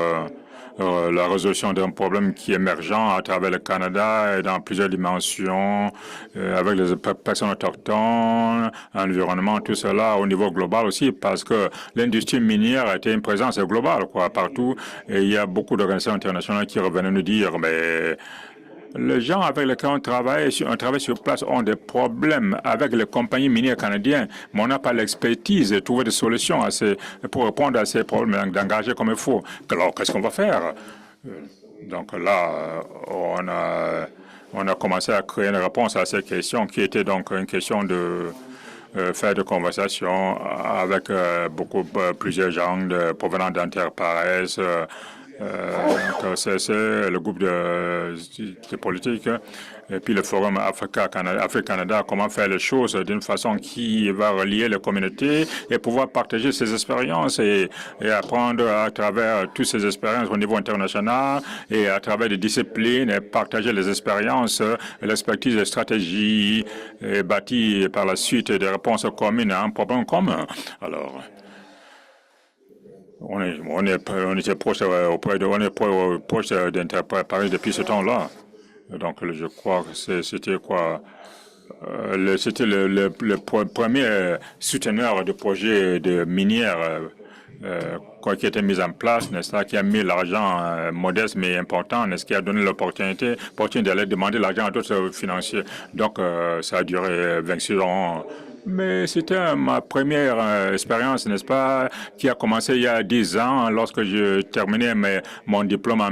la résolution d'un problème qui est émergent à travers le Canada et dans plusieurs dimensions, avec les personnes autochtones, l'environnement, tout cela au niveau global aussi, parce que l'industrie minière a été une présence globale, partout. Et il y a beaucoup d'organisations internationales qui revenaient nous dire, mais les gens avec lesquels on travaille sur place ont des problèmes avec les compagnies minières canadiennes, mais on n'a pas l'expertise de trouver des solutions pour répondre à ces problèmes, d'engager comme il faut. Alors, qu'est-ce qu'on va faire? Donc là, on a commencé à créer une réponse à ces questions, qui était donc une question de faire des conversations avec plusieurs gens provenant d'Enterprise, c'est le groupe de politique, et puis le Forum Afrique-Canada, comment faire les choses d'une façon qui va relier les communautés et pouvoir partager ses expériences et apprendre à travers toutes ces expériences au niveau international et à travers des disciplines et partager les expériences, l'expertise des stratégies et bâtir par la suite des réponses communes à un problème commun. Alors, on était proche d'Enterprise depuis ce temps-là. Donc, je crois que c'était quoi? C'était le premier souteneur de projets de minières qui a été mis en place, n'est-ce pas, qui a mis l'argent modeste mais important, n'est-ce, qui a donné l'opportunité d'aller demander l'argent à d'autres financiers. Donc, ça a duré 26 ans. Mais c'était ma première expérience, n'est-ce pas, qui a commencé il y a 10 ans, lorsque je terminais mon diplôme,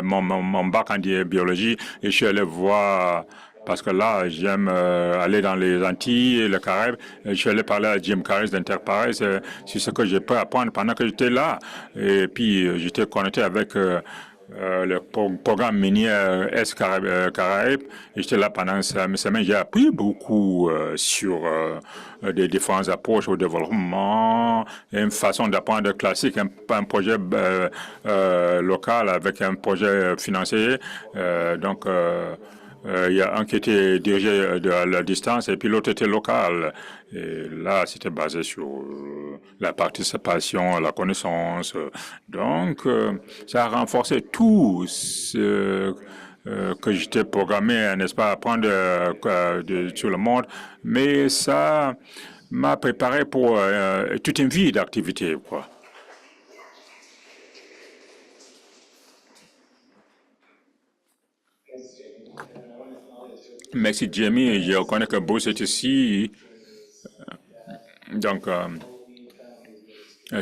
mon bac en biologie, et je suis allé voir, parce que là, j'aime aller dans les Antilles et le Caraïbes. Je suis allé parler à Jim Carris d'Enterprise sur ce que j'ai pu apprendre pendant que j'étais là. Et puis, j'étais connecté avec le programme minier Est-Caraïbes. J'étais là pendant 5 semaines. J'ai appris beaucoup sur des différentes approches au développement, une façon d'apprendre classique, un projet local avec un projet financier. Donc, il y a un qui était dirigé de la distance et puis l'autre était local. Et là, c'était basé sur la participation, la connaissance. Donc, ça a renforcé tout ce que j'étais programmé, n'est-ce pas, à apprendre sur le monde. Mais ça m'a préparé pour toute une vie d'activité, quoi. Merci, Jamie. Je reconnais que Bruce est ici. Donc,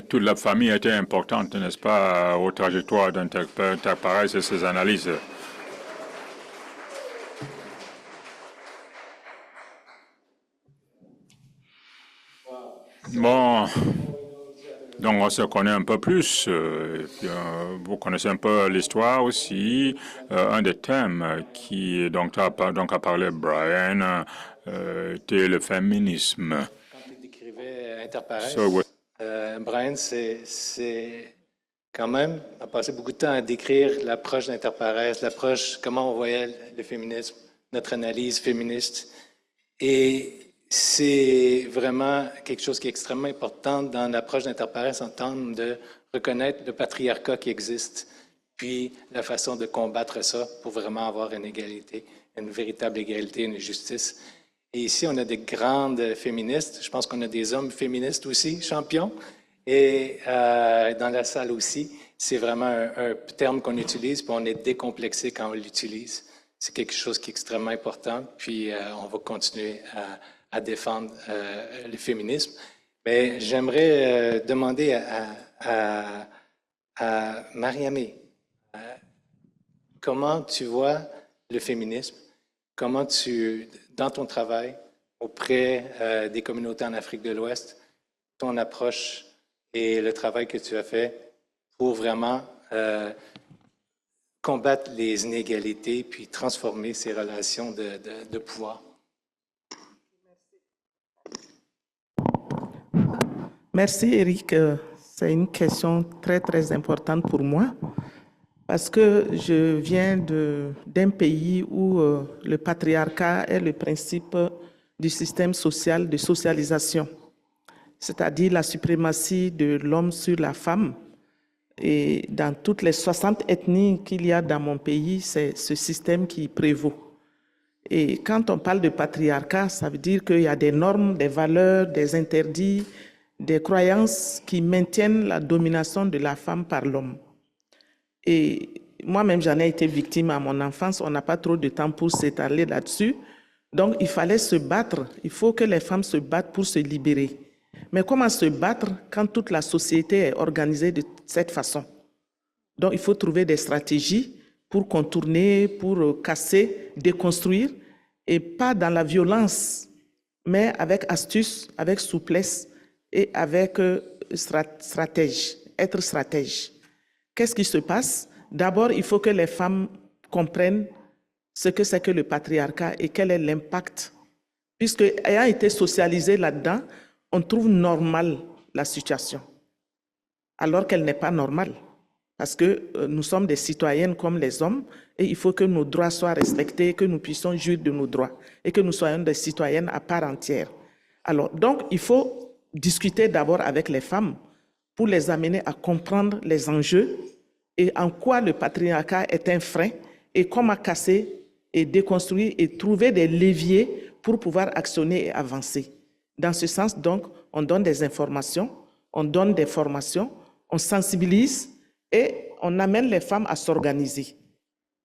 toute la famille était importante, n'est-ce pas, aux trajectoires d'Enterprise et ses analyses. Bon, donc on se connaît un peu plus. Et puis, vous connaissez un peu l'histoire aussi. Un des thèmes qui a parlé Brian était le féminisme. Quand tu décrivais Enterprise, Brian, c'est quand même, a passé beaucoup de temps à décrire l'approche d'Enterprise, comment on voyait le féminisme, notre analyse féministe. Et c'est vraiment quelque chose qui est extrêmement important dans l'approche d'Enterprise en termes de reconnaître le patriarcat qui existe, puis la façon de combattre ça pour vraiment avoir une égalité, une véritable égalité, une justice. Et ici, on a des grandes féministes. Je pense qu'on a des hommes féministes aussi, champions. Et dans la salle aussi, c'est vraiment un terme qu'on utilise, puis on est décomplexé quand on l'utilise. C'est quelque chose qui est extrêmement important, puis on va continuer à défendre le féminisme. Mais j'aimerais demander à Marie-Aimée, comment tu vois le féminisme? Comment dans ton travail auprès des communautés en Afrique de l'Ouest, ton approche et le travail que tu as fait pour vraiment combattre les inégalités puis transformer ces relations de pouvoir? Merci, Eric. C'est une question très, très importante pour moi parce que je viens d'un pays où le patriarcat est le principe du système social de socialisation. c'est-à-dire la suprématie de l'homme sur la femme. Et dans toutes les 60 ethnies qu'il y a dans mon pays, c'est ce système qui prévaut. Et quand on parle de patriarcat, ça veut dire qu'il y a des normes, des valeurs, des interdits, des croyances qui maintiennent la domination de la femme par l'homme. Et moi-même, j'en ai été victime à mon enfance. On n'a pas trop de temps pour s'étaler là-dessus. Donc, il fallait se battre. Il faut que les femmes se battent pour se libérer. Mais comment se battre quand toute la société est organisée de cette façon? Donc, il faut trouver des stratégies pour contourner, pour casser, déconstruire, et pas dans la violence, mais avec astuce, avec souplesse et avec stratège, être stratège. Qu'est-ce qui se passe? D'abord, il faut que les femmes comprennent ce que c'est que le patriarcat et quel est l'impact. Puisque, ayant été socialisées là-dedans, on trouve normale la situation, alors qu'elle n'est pas normale. Parce que nous sommes des citoyennes comme les hommes et il faut que nos droits soient respectés, que nous puissions jouir de nos droits et que nous soyons des citoyennes à part entière. Alors, donc, il faut discuter d'abord avec les femmes pour les amener à comprendre les enjeux et en quoi le patriarcat est un frein et comment casser et déconstruire et trouver des leviers pour pouvoir actionner et avancer. Dans ce sens, donc, on donne des informations, on donne des formations, on sensibilise et on amène les femmes à s'organiser.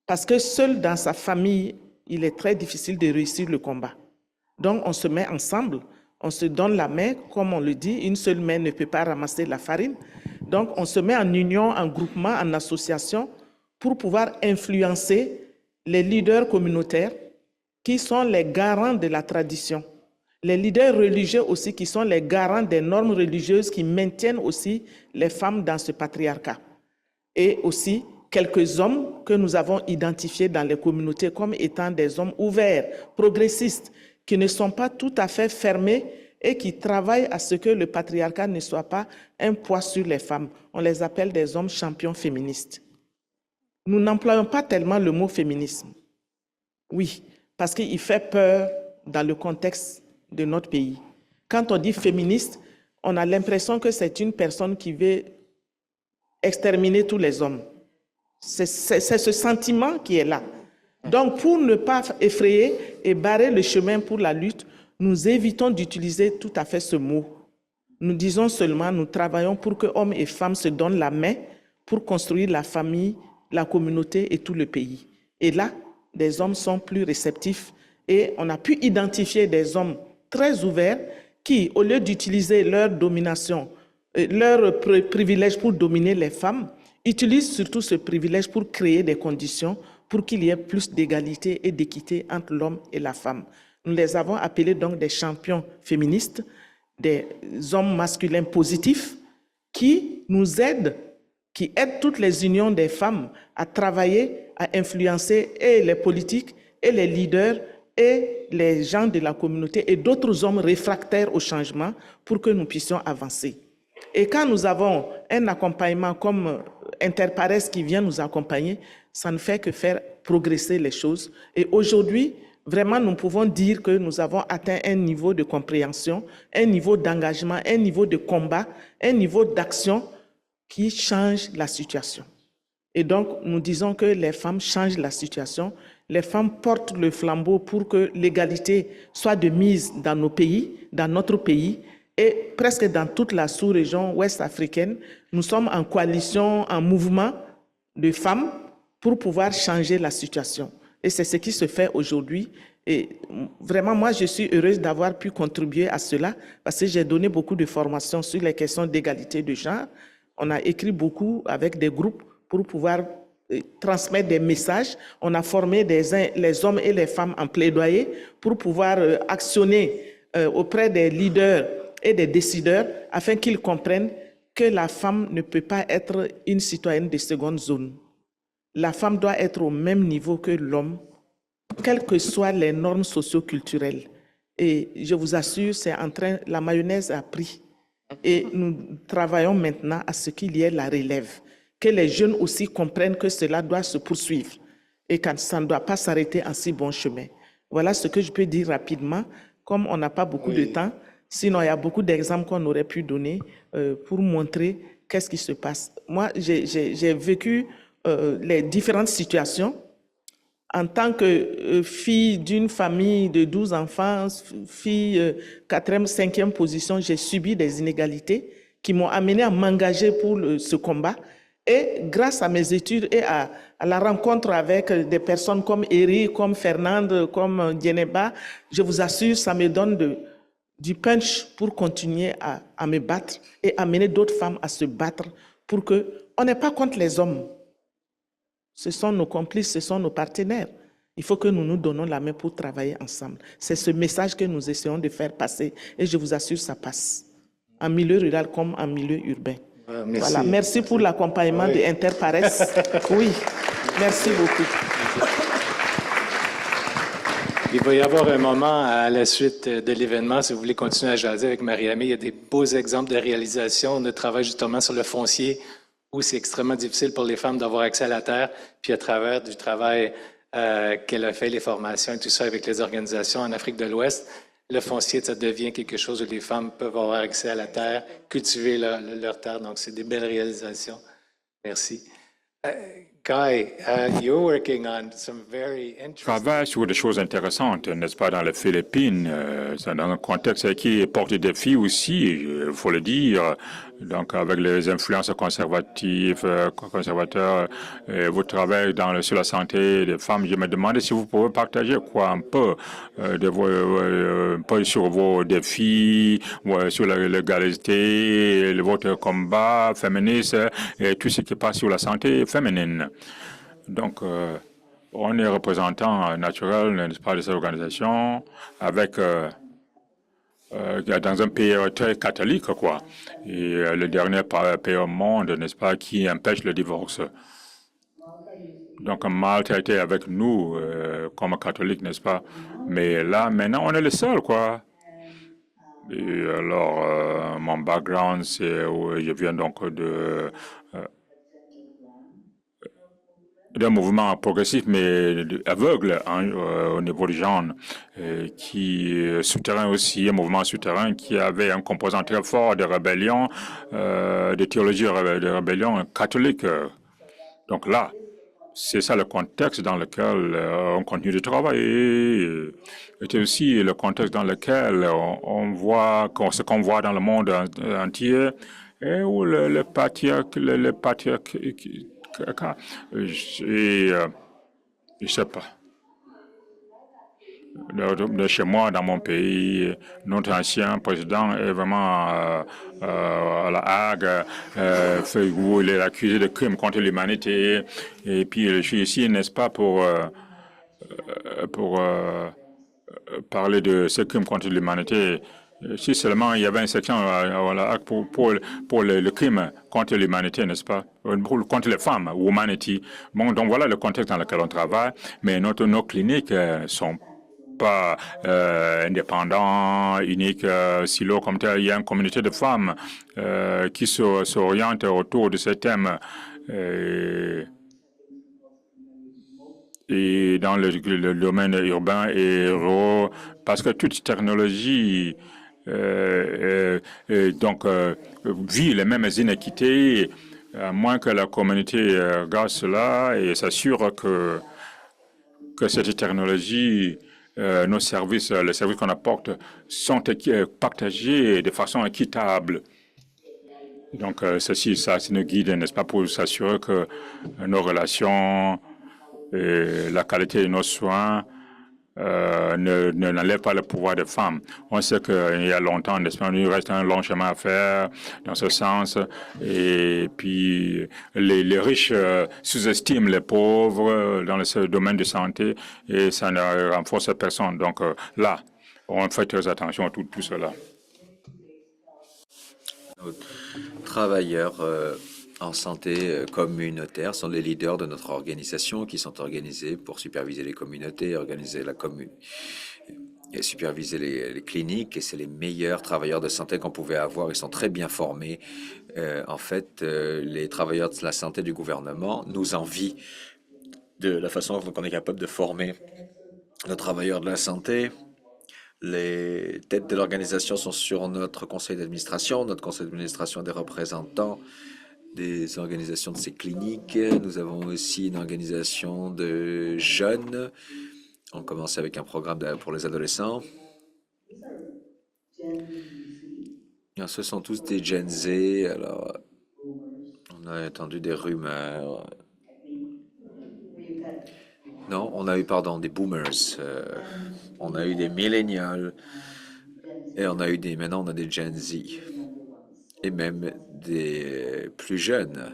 Parce que seul dans sa famille, il est très difficile de réussir le combat. Donc, on se met ensemble, on se donne la main, comme on le dit, une seule main ne peut pas ramasser la farine. Donc, on se met en union, en groupement, en association pour pouvoir influencer les leaders communautaires qui sont les garants de la tradition. Les leaders religieux aussi qui sont les garants des normes religieuses qui maintiennent aussi les femmes dans ce patriarcat. Et aussi quelques hommes que nous avons identifiés dans les communautés comme étant des hommes ouverts, progressistes, qui ne sont pas tout à fait fermés et qui travaillent à ce que le patriarcat ne soit pas un poids sur les femmes. On les appelle des hommes champions féministes. Nous n'employons pas tellement le mot féminisme. Oui, parce qu'il fait peur dans le contexte de notre pays. Quand on dit féministe, on a l'impression que c'est une personne qui veut exterminer tous les hommes. C'est ce sentiment qui est là. Donc, pour ne pas effrayer et barrer le chemin pour la lutte, nous évitons d'utiliser tout à fait ce mot. Nous disons seulement, nous travaillons pour que hommes et femmes se donnent la main pour construire la famille, la communauté et tout le pays. Et là, les hommes sont plus réceptifs et on a pu identifier des hommes très ouverts qui, au lieu d'utiliser leur domination, leur privilège pour dominer les femmes, utilisent surtout ce privilège pour créer des conditions pour qu'il y ait plus d'égalité et d'équité entre l'homme et la femme. Nous les avons appelés donc des champions féministes, des hommes masculins positifs qui nous aident, qui aident toutes les unions des femmes à travailler, à influencer et les politiques et les leaders et les gens de la communauté et d'autres hommes réfractaires au changement pour que nous puissions avancer. Et quand nous avons un accompagnement comme Interpares qui vient nous accompagner, ça ne fait que faire progresser les choses. Et aujourd'hui, vraiment, nous pouvons dire que nous avons atteint un niveau de compréhension, un niveau d'engagement, un niveau de combat, un niveau d'action qui change la situation. Et donc, nous disons que les femmes changent la situation. Les femmes portent le flambeau pour que l'égalité soit de mise dans nos pays, dans notre pays, et presque dans toute la sous-région ouest africaine. Nous sommes en coalition, en mouvement de femmes pour pouvoir changer la situation. Et c'est ce qui se fait aujourd'hui. Et vraiment, moi, je suis heureuse d'avoir pu contribuer à cela parce que j'ai donné beaucoup de formations sur les questions d'égalité de genre. On a écrit beaucoup avec des groupes pour pouvoir transmettre des messages. On a formé les hommes et les femmes en plaidoyer pour pouvoir actionner auprès des leaders et des décideurs afin qu'ils comprennent que la femme ne peut pas être une citoyenne de seconde zone. La femme doit être au même niveau que l'homme, quelles que soient les normes socio-culturelles. Et je vous assure, la mayonnaise a pris. Et nous travaillons maintenant à ce qu'il y ait la relève, que les jeunes aussi comprennent que cela doit se poursuivre et que ça ne doit pas s'arrêter en si bon chemin. Voilà ce que je peux dire rapidement. Comme on n'a pas beaucoup de temps, Sinon, il y a beaucoup d'exemples qu'on aurait pu donner pour montrer qu'est-ce qui se passe. Moi, j'ai vécu les différentes situations. En tant que fille d'une famille de 12 enfants, fille 4e, 5e position, j'ai subi des inégalités qui m'ont amené à m'engager pour ce combat. Et grâce à mes études et à la rencontre avec des personnes comme Eri, comme Fernande, comme Dieneba, je vous assure, ça me donne du punch pour continuer à me battre et amener d'autres femmes à se battre pour qu'on n'est pas contre les hommes. Ce sont nos complices, ce sont nos partenaires. Il faut que nous nous donnons la main pour travailler ensemble. C'est ce message que nous essayons de faire passer et je vous assure, ça passe. En milieu rural comme en milieu urbain. Merci. Voilà, merci pour l'accompagnement de Interpares. Oui, merci beaucoup. Il va y avoir un moment à la suite de l'événement, si vous voulez continuer à jaser avec Marie-Aimée. Il y a des beaux exemples de réalisation. On travaille justement sur le foncier, où c'est extrêmement difficile pour les femmes d'avoir accès à la terre. Puis à travers du travail qu'elle a fait, les formations et tout ça avec les organisations en Afrique de l'Ouest, le foncier, ça devient quelque chose où les femmes peuvent avoir accès à la terre, cultiver leur terre. Donc, c'est des belles réalisations. Merci. Guy, you're working on some very interesting... Travaille sur des choses intéressantes, n'est-ce pas, dans les Philippines, dans un contexte qui porte des défis aussi, il faut le dire. Donc, avec les influences conservateurs, vous travaillez sur la santé des femmes. Je me demandais si vous pouvez partager un peu sur vos défis, sur la légalité, votre combat féministe et tout ce qui passe sur la santé féminine. Donc, on est représentant naturel, n'est-ce pas, de cette organisation avec dans un pays très catholique, quoi. Et le dernier pays au monde, n'est-ce pas, qui empêche le divorce. Donc, Malte a été avec nous comme catholique, n'est-ce pas? Mais là, maintenant, on est les seuls, quoi. Et alors, mon background, c'est je viens donc d'un mouvement progressif, mais aveugle au niveau du genre, qui souterrain aussi, un mouvement souterrain qui avait un composant très fort de rébellion, de théologie de rébellion catholique. Donc là, c'est ça le contexte dans lequel on continue de travailler. C'est aussi le contexte dans lequel on voit ce qu'on voit dans le monde entier, et où le patriarcat, je sais pas. De chez moi, dans mon pays, notre ancien président est vraiment à la Hague, où il est accusé de crimes contre l'humanité. Et puis, je suis ici, n'est-ce pas, pour parler de ces crimes contre l'humanité. Si seulement il y avait une section à la Hague pour le crime contre l'humanité, n'est-ce pas? Contre les femmes, Womanity. Bon, donc voilà le contexte dans lequel on travaille, mais nos cliniques sont pas indépendants, uniques, silos comme tel. Il y a une communauté de femmes qui s'orientent autour de ces thèmes. Et dans le domaine urbain et rural, parce que toute technologie vit les mêmes inéquités, à moins que la communauté regarde cela et s'assure que cette technologie, nos services, les services qu'on apporte, sont partagés de façon équitable. Donc, ceci, ça, c'est nous guide, n'est-ce pas, pour s'assurer que nos relations et la qualité de nos soins n'enlève pas le pouvoir des femmes. On sait qu'il y a longtemps, n'est-ce pas, il reste un long chemin à faire dans ce sens. Et puis, les riches sous-estiment les pauvres dans le domaine de santé et ça ne renforce personne. Donc là, on fait très attention à tout cela. Nos travailleurs en santé communautaire sont les leaders de notre organisation qui sont organisés pour superviser les communautés, organiser la commune et superviser les cliniques. Et c'est les meilleurs travailleurs de santé qu'on pouvait avoir. Ils sont très bien formés. En fait, les travailleurs de la santé du gouvernement nous envient de la façon dont on est capable de former nos travailleurs de la santé. Les têtes de l'organisation sont sur notre conseil d'administration. Notre conseil d'administration a des représentants des organisations de ces cliniques. Nous avons aussi une organisation de jeunes. On commence avec un programme pour les adolescents. Ce sont tous des Gen Z. Alors, on a entendu des rumeurs. Non, on a eu, pardon, des boomers. On a eu des millennials. Et on a eu maintenant on a des Gen Z. Et même des plus jeunes.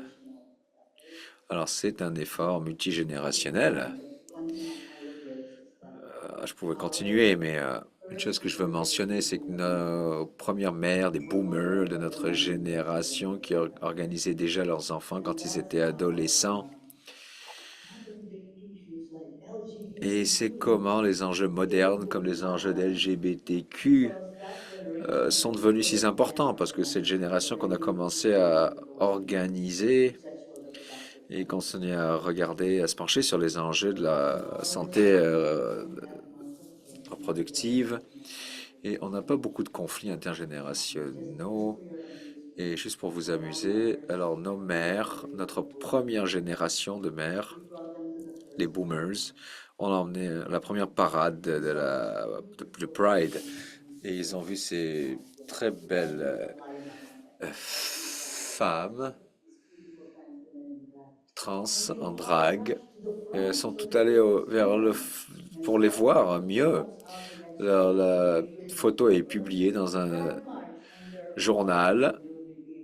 Alors, c'est un effort multigénérationnel. Je pouvais continuer, mais une chose que je veux mentionner, c'est que nos premières mères, des boomers de notre génération qui organisaient déjà leurs enfants quand ils étaient adolescents. Et c'est comment les enjeux modernes, comme les enjeux d'LGBTQ, sont devenus si importants, parce que cette génération qu'on a commencé à organiser et continuer à regarder, à se pencher sur les enjeux de la santé reproductive. Et on n'a pas beaucoup de conflits intergénérationnels. Et juste pour vous amuser, alors nos mères, notre première génération de mères, les boomers, on a emmené la première parade de Pride. Et ils ont vu ces très belles femmes trans en drague. Elles sont toutes allées pour les voir mieux. La photo est publiée dans un journal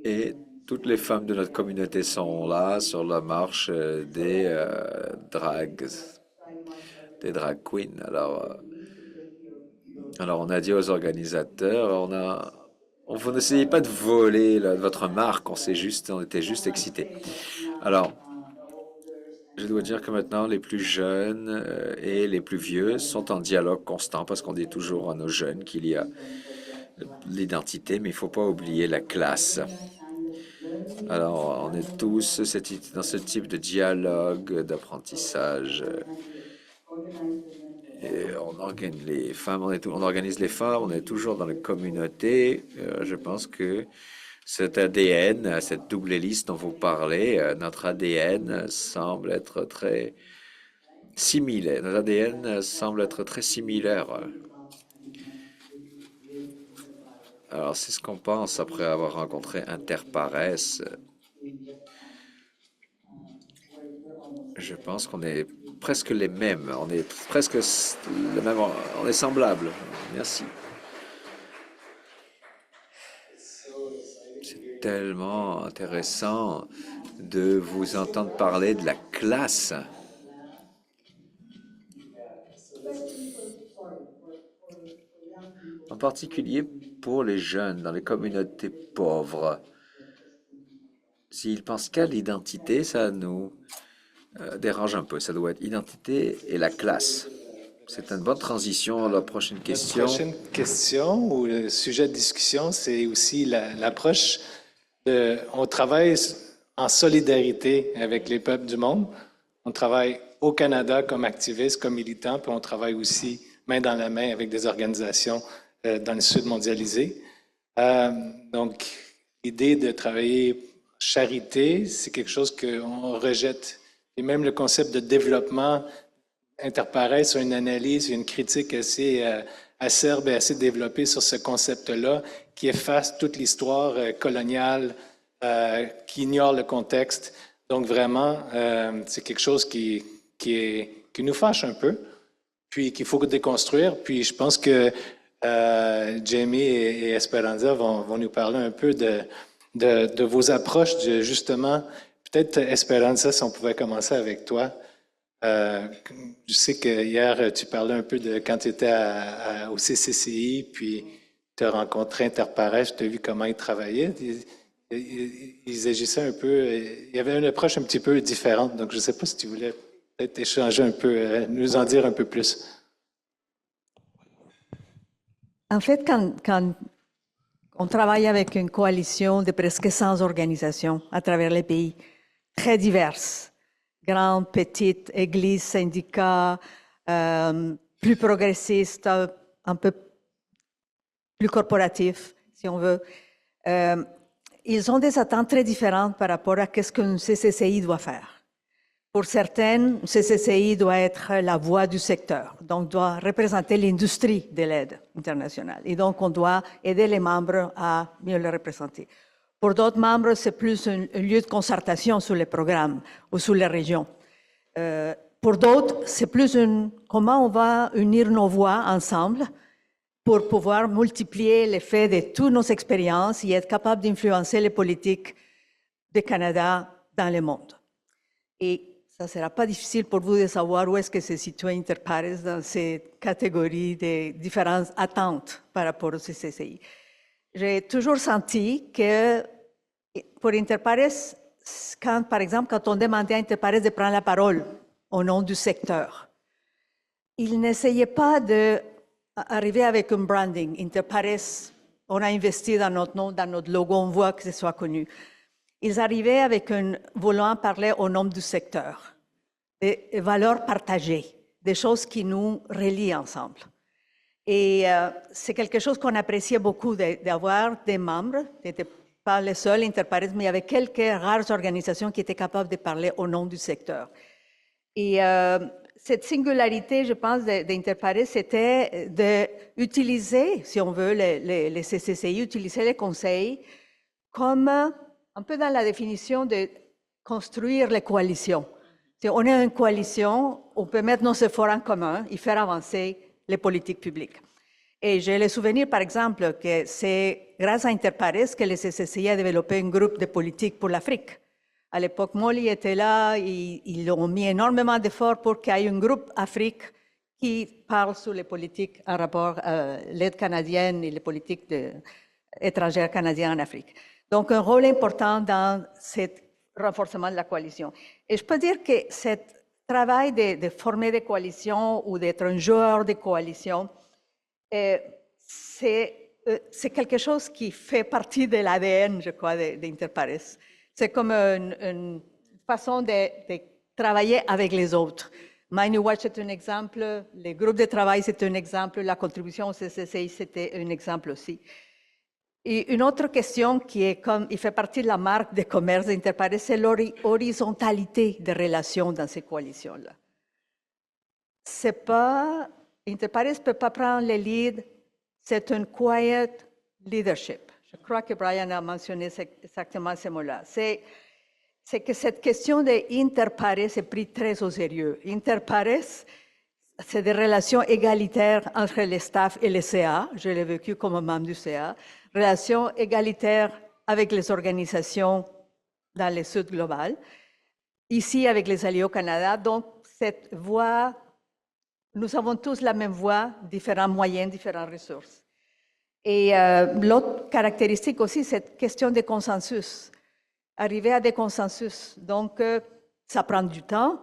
et toutes les femmes de notre communauté sont là sur la marche des drag queens. Alors on a dit aux organisateurs, vous n'essayez pas de voler votre marque, on était juste excités. Alors, je dois dire que maintenant, les plus jeunes et les plus vieux sont en dialogue constant parce qu'on dit toujours à nos jeunes qu'il y a l'identité, mais il ne faut pas oublier la classe. Alors, on est tous dans ce type de dialogue, d'apprentissage. Et on organise les femmes, on est toujours dans la communauté. Je pense que cet ADN, cette double hélice dont vous parlez, notre ADN semble être très similaire. Notre ADN semble être très similaire. Alors, c'est ce qu'on pense après avoir rencontré Interpares. Je pense qu'on est presque les mêmes. On est presque les mêmes. On est semblables. Merci. C'est tellement intéressant de vous entendre parler de la classe. En particulier pour les jeunes dans les communautés pauvres. S'ils pensent qu'à l'identité, ça nous dérange un peu. Ça doit être l'identité et la classe. C'est une bonne transition à la prochaine question. La prochaine question ou le sujet de discussion, c'est aussi l'approche on travaille en solidarité avec les peuples du monde. On travaille au Canada comme activistes, comme militants, puis on travaille aussi main dans la main avec des organisations dans le Sud mondialisé. Donc, l'idée de travailler charité, c'est quelque chose qu'on rejette. Et même le concept de développement Interpares sur une analyse, une critique assez acerbe et assez développée sur ce concept-là qui efface toute l'histoire coloniale, qui ignore le contexte. Donc vraiment, c'est quelque chose qui nous fâche un peu, puis qu'il faut déconstruire. Puis je pense que Jamie et Esperanza vont nous parler un peu de vos approches, justement. Peut-être, Esperanza, si on pouvait commencer avec toi. Je sais que hier, tu parlais un peu de quand tu étais au CCCI, puis tu as rencontré Interpares, tu as vu comment ils travaillaient. Ils agissaient un peu, il y avait une approche un petit peu différente. Donc, je ne sais pas si tu voulais peut-être échanger un peu, nous en dire un peu plus. En fait, quand on travaille avec une coalition de presque 100 organisations à travers les pays, très diverses, grandes, petites, églises, syndicats, plus progressistes, un peu plus corporatif, si on veut. Ils ont des attentes très différentes par rapport à ce qu'une CCCI doit faire. Pour certaines, une CCCI doit être la voix du secteur, donc doit représenter l'industrie de l'aide internationale. Et donc, on doit aider les membres à mieux le représenter. Pour d'autres membres, c'est plus un lieu de concertation sur les programmes ou sur les régions. Pour d'autres, c'est plus comment on va unir nos voix ensemble pour pouvoir multiplier l'effet de toutes nos expériences et être capable d'influencer les politiques du Canada dans le monde. Et ça ne sera pas difficile pour vous de savoir où est-ce que se situe Interpares dans cette catégorie de différentes attentes par rapport au CCCI. J'ai toujours senti que pour Interpares, par exemple, quand on demandait à Interpares de prendre la parole au nom du secteur, ils n'essayaient pas d'arriver avec un branding. Interpares, on a investi dans notre nom, dans notre logo, on voit que ce soit connu. Ils arrivaient avec voulant parler au nom du secteur, des valeurs partagées, des choses qui nous relient ensemble. Et c'est quelque chose qu'on appréciait beaucoup, d'avoir des membres, n'étaient pas les seuls Interpares, mais il y avait quelques rares organisations qui étaient capables de parler au nom du secteur. Et cette singularité, je pense, d'Interpares, c'était d'utiliser, si on veut, les CCCI, utiliser les conseils comme un peu dans la définition de construire les coalitions. Si on est une coalition, on peut mettre nos efforts en commun et faire avancer les politiques publiques. Et j'ai le souvenir, par exemple, que c'est grâce à Interpares que le CCCI a développé un groupe de politique pour l'Afrique. À l'époque, Molly était là, ils ont mis énormément d'efforts pour qu'il y ait un groupe Afrique qui parle sur les politiques en rapport à l'aide canadienne et les politiques étrangères canadiennes en Afrique. Donc, un rôle important dans ce renforcement de la coalition. Et je peux dire que ce travail de former des coalitions ou d'être un joueur de coalition, c'est quelque chose qui fait partie de l'ADN, je crois, d'Interpares. C'est comme une façon de travailler avec les autres. Mining Watch est un exemple, les groupes de travail c'est un exemple, la contribution au CCCI c'était un exemple aussi. Et une autre question qui est il fait partie de la marque de commerce d'Interpares, c'est l'horizontalité des relations dans ces coalitions-là. Interpares ne peut pas prendre le lead, c'est un quiet leadership. Je crois que Brian a mentionné exactement ces mots-là. C'est que cette question d'Interpares est prise très au sérieux. Interpares, c'est des relations égalitaires entre les staff et les CA. Je l'ai vécu comme membre du CA. Relations égalitaires avec les organisations dans le Sud global. Ici, avec les alliés au Canada. Donc, cette voie, nous avons tous la même voie, différents moyens, différentes ressources. Et l'autre caractéristique aussi, cette question de consensus. Arriver à des consensus. Donc, ça prend du temps.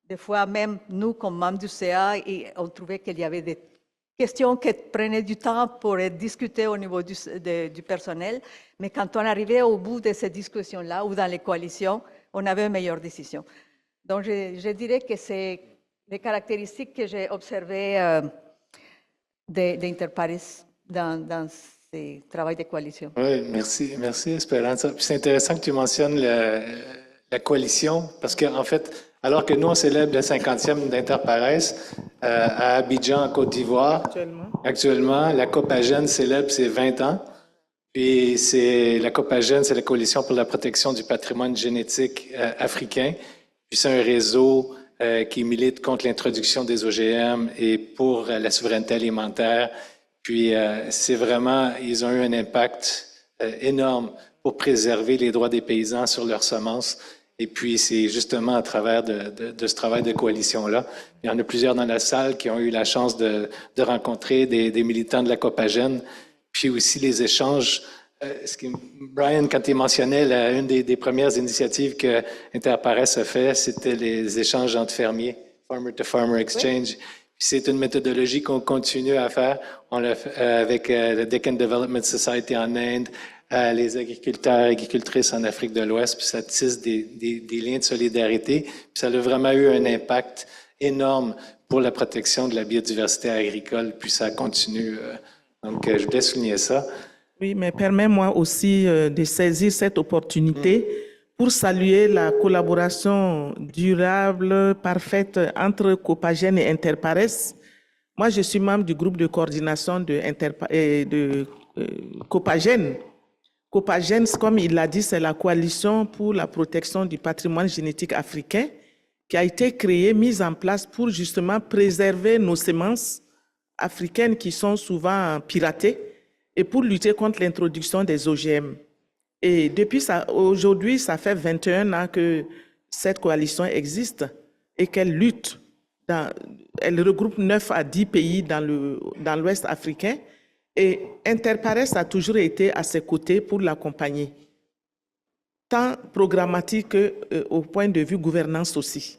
Des fois, même nous, comme membres du CA, on trouvait qu'il y avait des questions qui prenaient du temps pour être discutées au niveau du personnel. Mais quand on arrivait au bout de ces discussions-là ou dans les coalitions, on avait une meilleure décision. Donc, je dirais que c'est les caractéristiques que j'ai observées d'Interpares dans ces travaux de coalition. Oui, merci Esperanza. C'est intéressant que tu mentionnes la coalition, parce qu'en fait, alors que nous, on célèbre le 50e d'Interpares à Abidjan, en Côte d'Ivoire, actuellement, la Copagène célèbre ses 20 ans. Puis la Copagène, c'est la Coalition pour la protection du patrimoine génétique africain. Puis c'est un réseau qui milite contre l'introduction des OGM et pour la souveraineté alimentaire. Puis c'est vraiment, ils ont eu un impact énorme pour préserver les droits des paysans sur leurs semences. Et puis c'est justement à travers de ce travail de coalition-là. Il y en a plusieurs dans la salle qui ont eu la chance de rencontrer des militants de la Copagène. Puis aussi les échanges. Brian, quand il mentionnait une des premières initiatives que Interpares a fait, c'était les échanges entre fermiers, Farmer-to-Farmer Exchange. Oui. C'est une méthodologie qu'on continue à faire. On l'a fait avec le Deccan Development Society en Inde, les agriculteurs et agricultrices en Afrique de l'Ouest, puis ça tisse des liens de solidarité. Puis ça a vraiment eu un impact énorme pour la protection de la biodiversité agricole, puis ça continue Donc, je voulais souligner ça. Oui, mais permets-moi aussi de saisir cette opportunité pour saluer la collaboration durable, parfaite entre Copagène et Interpares. Moi, je suis membre du groupe de coordination de Copagène. Copagène, comme il l'a dit, c'est la coalition pour la protection du patrimoine génétique africain qui a été créée, mise en place pour justement préserver nos semences africaines qui sont souvent piratées et pour lutter contre l'introduction des OGM. Et depuis ça, aujourd'hui, ça fait 21 ans que cette coalition existe et qu'elle lutte. Elle regroupe 9 à 10 pays dans l'Ouest africain et Interpares a toujours été à ses côtés pour l'accompagner, tant programmatique qu'au point de vue gouvernance aussi.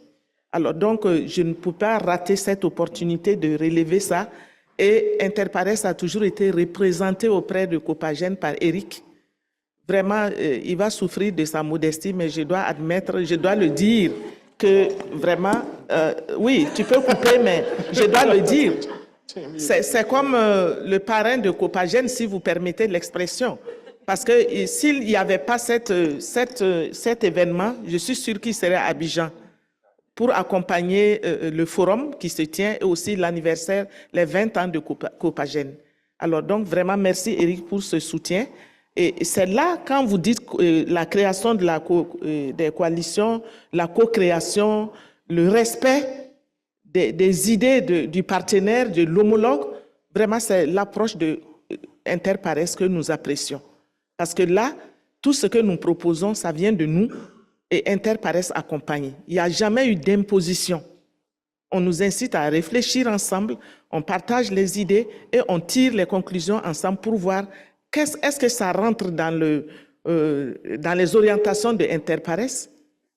Alors donc, je ne peux pas rater cette opportunité de relever ça. Et Interpares a toujours été représenté auprès de Copagène par Eric. Vraiment, il va souffrir de sa modestie, mais je dois admettre, je dois le dire, que vraiment, oui, tu peux couper, mais je dois le dire. C'est comme le parrain de Copagène, si vous permettez l'expression. Parce que s'il n'y avait pas cet événement, je suis sûr qu'il serait à Abidjan pour accompagner le forum qui se tient et aussi l'anniversaire, les 20 ans de Copagène. Alors donc, vraiment, merci Eric pour ce soutien. Et c'est là, quand vous dites la création de des coalitions, la co-création, le respect des idées du partenaire, de l'homologue, vraiment, c'est l'approche de Interpares que nous apprécions. Parce que là, tout ce que nous proposons, ça vient de nous et Interpares accompagne. Il n'y a jamais eu d'imposition. On nous incite à réfléchir ensemble, on partage les idées et on tire les conclusions ensemble pour voir est-ce que ça rentre dans les orientations de Interpares.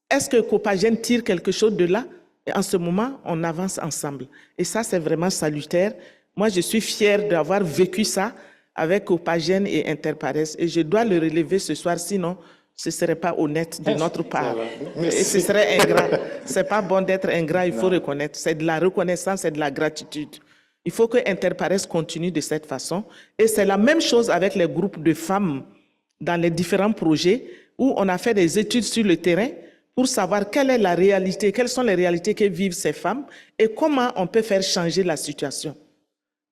Est-ce que Copagène tire quelque chose de là? Et en ce moment, on avance ensemble. Et ça, c'est vraiment salutaire. Moi, je suis fière d'avoir vécu ça avec Copagène et Interpares. Et je dois le relever ce soir, sinon ce ne serait pas honnête de notre part. Et ce serait ingrat. Ce n'est pas bon d'être ingrat, il faut reconnaître. C'est de la reconnaissance, c'est de la gratitude. Il faut que Interpares continue de cette façon. Et c'est la même chose avec les groupes de femmes dans les différents projets où on a fait des études sur le terrain pour savoir quelle est la réalité, quelles sont les réalités que vivent ces femmes et comment on peut faire changer la situation.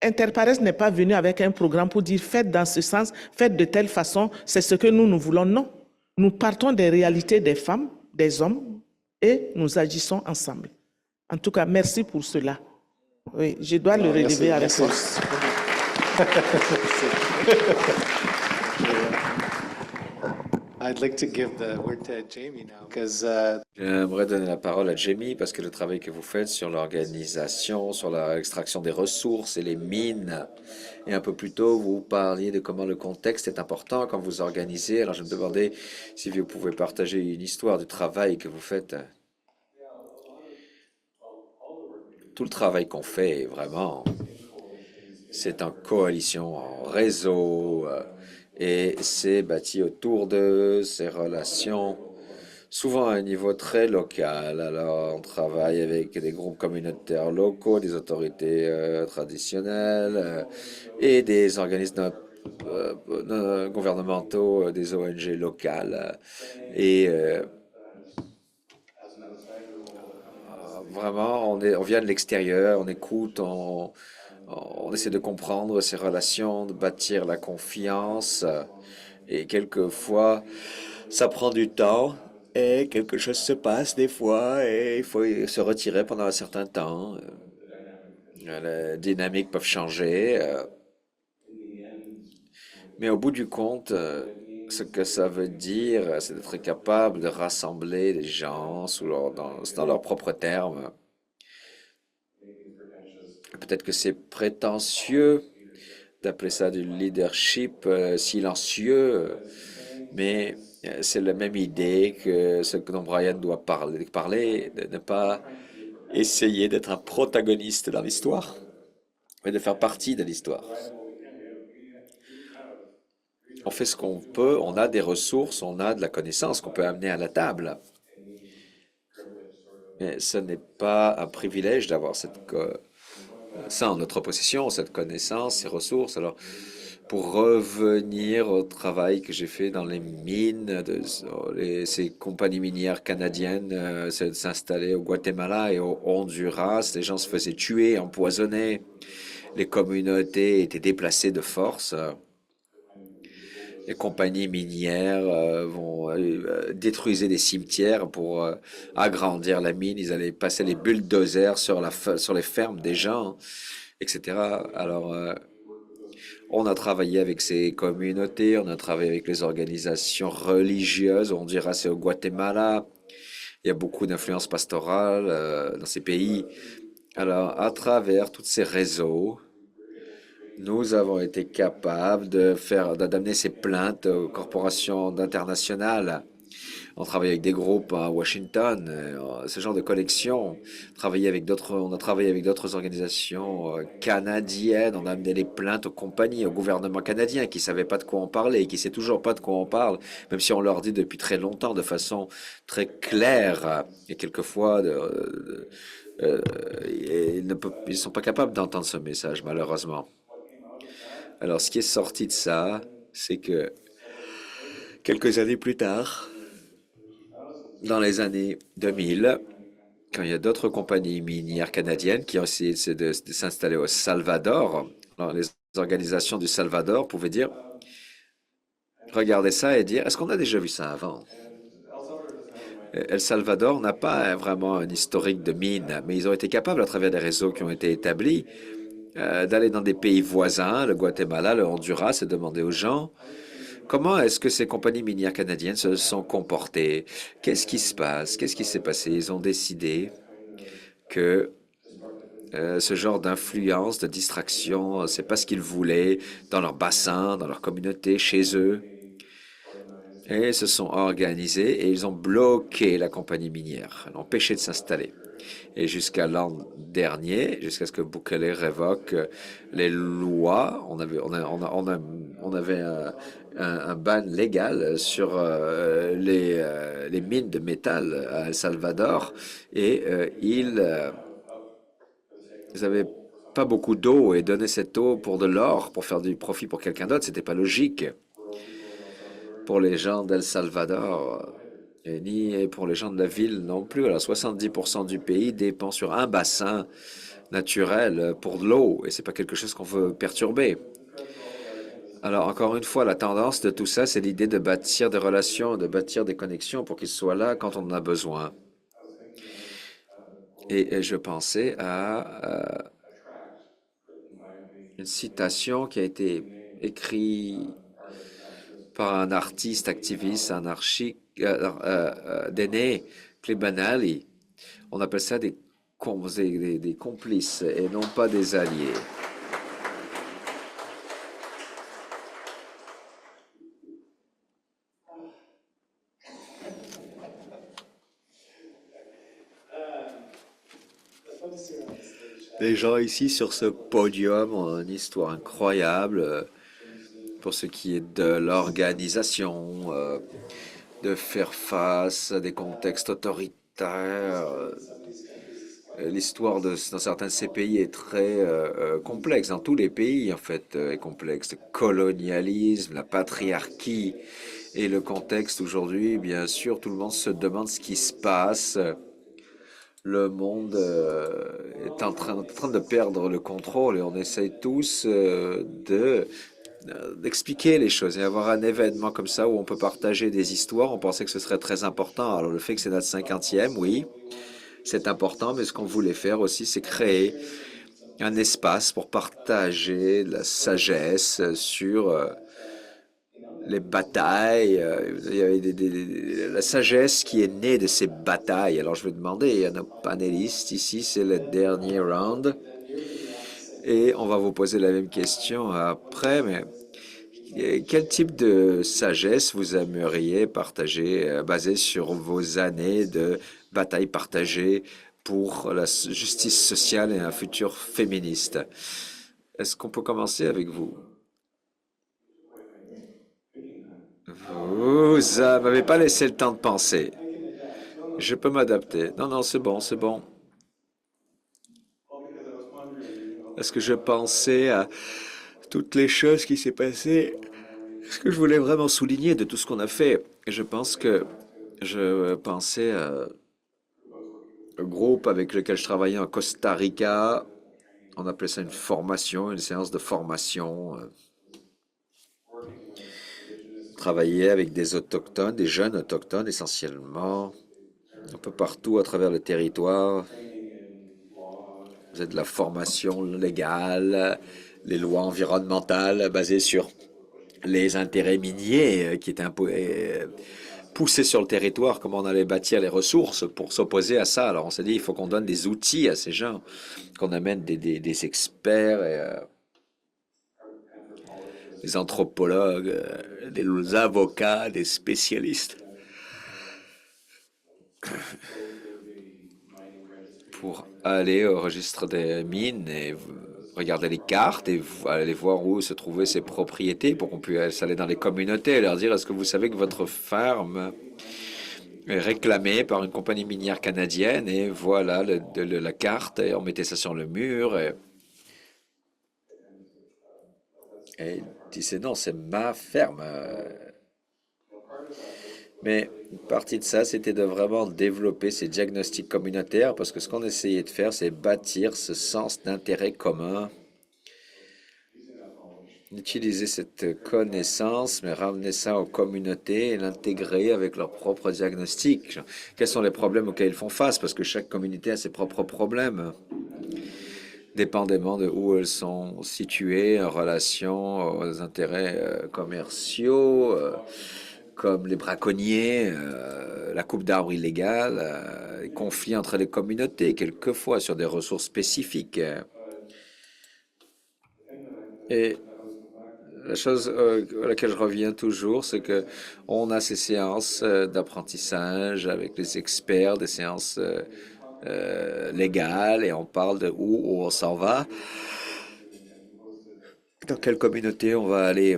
Interpares n'est pas venu avec un programme pour dire faites dans ce sens, faites de telle façon, c'est ce que nous voulons. Non. Nous partons des réalités des femmes, des hommes et nous agissons ensemble. En tout cas, merci pour cela. Oui, je dois le relever avec force. I'd like to give the word to Jamie now, because J'aimerais donner la parole à Jamie parce que le travail que vous faites sur l'organisation, sur l'extraction des ressources et les mines, et un peu plus tôt, vous parliez de comment le contexte est important quand vous organisez. Alors je me demandais si vous pouvez partager une histoire du travail que vous faites. Tout le travail qu'on fait, vraiment, c'est en coalition, en réseau, et c'est bâti autour de ces relations, souvent à un niveau très local. Alors, on travaille avec des groupes communautaires locaux, des autorités traditionnelles et des organismes gouvernementaux, des ONG locales. Et vraiment, on vient de l'extérieur, on écoute, on essaie de comprendre ces relations, de bâtir la confiance. Et quelquefois, ça prend du temps et quelque chose se passe des fois et il faut se retirer pendant un certain temps. Les dynamiques peuvent changer. Mais au bout du compte, ce que ça veut dire, c'est d'être capable de rassembler les gens dans leurs propres termes. Peut-être que c'est prétentieux d'appeler ça du leadership silencieux, mais c'est la même idée que ce dont Brian doit parler, de ne pas essayer d'être un protagoniste dans l'histoire, mais de faire partie de l'histoire. On fait ce qu'on peut, on a des ressources, on a de la connaissance qu'on peut amener à la table. Mais ce n'est pas un privilège d'avoir cette ça en notre possession, cette connaissance, ces ressources. Alors, pour revenir au travail que j'ai fait dans les mines, ces compagnies minières canadiennes s'installaient au Guatemala et au Honduras, les gens se faisaient tuer, empoisonner, les communautés étaient déplacées de force. Les compagnies minières détruisaient des cimetières pour agrandir la mine. Ils allaient passer les bulldozers sur les fermes des gens, etc. Alors, on a travaillé avec ces communautés, on a travaillé avec les organisations religieuses. On dira c'est au Guatemala. Il y a beaucoup d'influence pastorale dans ces pays. Alors, à travers tous ces réseaux, nous avons été capables d'amener ces plaintes aux corporations internationales. On travaille avec des groupes à Washington, ce genre de collection. On a travaillé avec d'autres organisations canadiennes. On a amené les plaintes aux compagnies, au gouvernement canadien qui ne savait pas de quoi on parlait et qui ne sait toujours pas de quoi on parle, même si on leur dit depuis très longtemps de façon très claire. Et quelquefois, ils ne sont pas capables d'entendre ce message, malheureusement. Alors, ce qui est sorti de ça, c'est que quelques années plus tard, dans les années 2000, quand il y a d'autres compagnies minières canadiennes qui ont essayé de s'installer au Salvador, alors les organisations du Salvador pouvaient dire, regarder ça et dire, est-ce qu'on a déjà vu ça avant? El Salvador n'a pas vraiment un historique de mines, mais ils ont été capables, à travers des réseaux qui ont été établis, d'aller dans des pays voisins, le Guatemala, le Honduras, et demander aux gens comment est-ce que ces compagnies minières canadiennes se sont comportées, qu'est-ce qui se passe, qu'est-ce qui s'est passé. Ils ont décidé que ce genre d'influence, de distraction, c'est pas ce qu'ils voulaient dans leur bassin, dans leur communauté, chez eux. Et ils se sont organisés et ils ont bloqué la compagnie minière, l'empêché de s'installer. Et jusqu'à l'an dernier, jusqu'à ce que Bukele révoque les lois, on avait un ban légal sur les mines de métal à El Salvador et ils n'avaient pas beaucoup d'eau et donner cette eau pour de l'or, pour faire du profit pour quelqu'un d'autre, c'était pas logique pour les gens d'El Salvador. Et ni pour les gens de la ville non plus. Alors, 70% du pays dépend sur un bassin naturel pour de l'eau, et c'est pas quelque chose qu'on veut perturber. Alors, encore une fois, la tendance de tout ça, c'est l'idée de bâtir des relations, de bâtir des connexions pour qu'ils soient là quand on en a besoin. Et je pensais à une citation qui a été écrite par un artiste, activiste, anarchique, d'Aîné, Klebanali. On appelle ça des complices et non pas des alliés. Les gens ici sur ce podium ont une histoire incroyable pour ce qui est de l'organisation, de faire face à des contextes autoritaires. L'histoire dans certains de ces pays est très complexe. Dans tous les pays, en fait, est complexe. Le colonialisme, la patriarchie et le contexte aujourd'hui, bien sûr, tout le monde se demande ce qui se passe. Le monde est en train de perdre le contrôle et on essaye tous d'expliquer les choses et avoir un événement comme ça où on peut partager des histoires. On pensait que ce serait très important. Alors le fait que c'est notre 50e, oui, c'est important, mais ce qu'on voulait faire aussi, c'est créer un espace pour partager de la sagesse sur les batailles. Il y avait la sagesse qui est née de ces batailles. Alors je vais demander à nos panélistes ici, c'est le dernier round. Et on va vous poser la même question après, mais quel type de sagesse vous aimeriez partager, basée sur vos années de bataille partagée pour la justice sociale et un futur féministe? Est-ce qu'on peut commencer avec vous? Vous m'avez pas laissé le temps de penser. Je peux m'adapter. Non, non, c'est bon, c'est bon. parce que je pensais à toutes les choses qui s'est passées. Ce que je voulais vraiment souligner de tout ce qu'on a fait, je pense que je pensais à un groupe avec lequel je travaillais en Costa Rica. On appelait ça une formation, une séance de formation. Travailler avec des autochtones, des jeunes autochtones essentiellement, un peu partout à travers le territoire. Vous avez de la formation légale, les lois environnementales basées sur les intérêts miniers qui étaient poussés sur le territoire, comment on allait bâtir les ressources pour s'opposer à ça. Alors on s'est dit, il faut qu'on donne des outils à ces gens, qu'on amène des experts, des anthropologues, des avocats, des spécialistes, pour aller au registre des mines et regarder les cartes et aller voir où se trouvaient ces propriétés pour qu'on puisse aller dans les communautés et leur dire, est-ce que vous savez que votre ferme est réclamée par une compagnie minière canadienne? Et voilà la carte, et on mettait ça sur le mur. Et il disait, non, c'est ma ferme. Mais une partie de ça, c'était de vraiment développer ces diagnostics communautaires, parce que ce qu'on essayait de faire, c'est bâtir ce sens d'intérêt commun, utiliser cette connaissance, mais ramener ça aux communautés et l'intégrer avec leurs propres diagnostics. Quels sont les problèmes auxquels ils font face? Parce que chaque communauté a ses propres problèmes, dépendamment de où elles sont situées en relation aux intérêts commerciaux, comme les braconniers, la coupe d'arbres illégale, les conflits entre les communautés, quelquefois sur des ressources spécifiques. Et la chose à laquelle je reviens toujours, c'est que on a ces séances d'apprentissage avec les experts, des séances légales, et on parle de où on s'en va, dans quelle communauté on va aller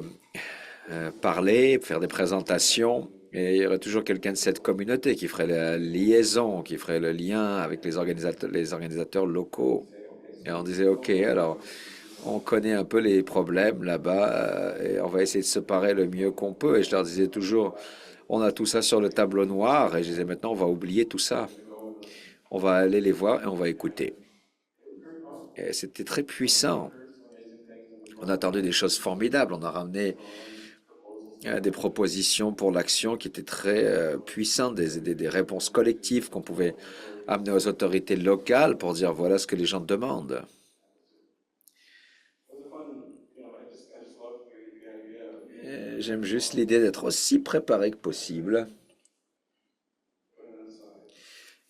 parler, faire des présentations, et il y aurait toujours quelqu'un de cette communauté qui ferait la liaison, qui ferait le lien avec les organisateurs locaux. Et on disait, OK, alors on connaît un peu les problèmes là-bas et on va essayer de se parer le mieux qu'on peut. Et je leur disais toujours, on a tout ça sur le tableau noir. Et je disais, maintenant, on va oublier tout ça. On va aller les voir et on va écouter. Et c'était très puissant. On a entendu des choses formidables. On a ramené des propositions pour l'action qui étaient très puissantes, des réponses collectives qu'on pouvait amener aux autorités locales pour dire, voilà ce que les gens demandent. J'aime juste l'idée d'être aussi préparé que possible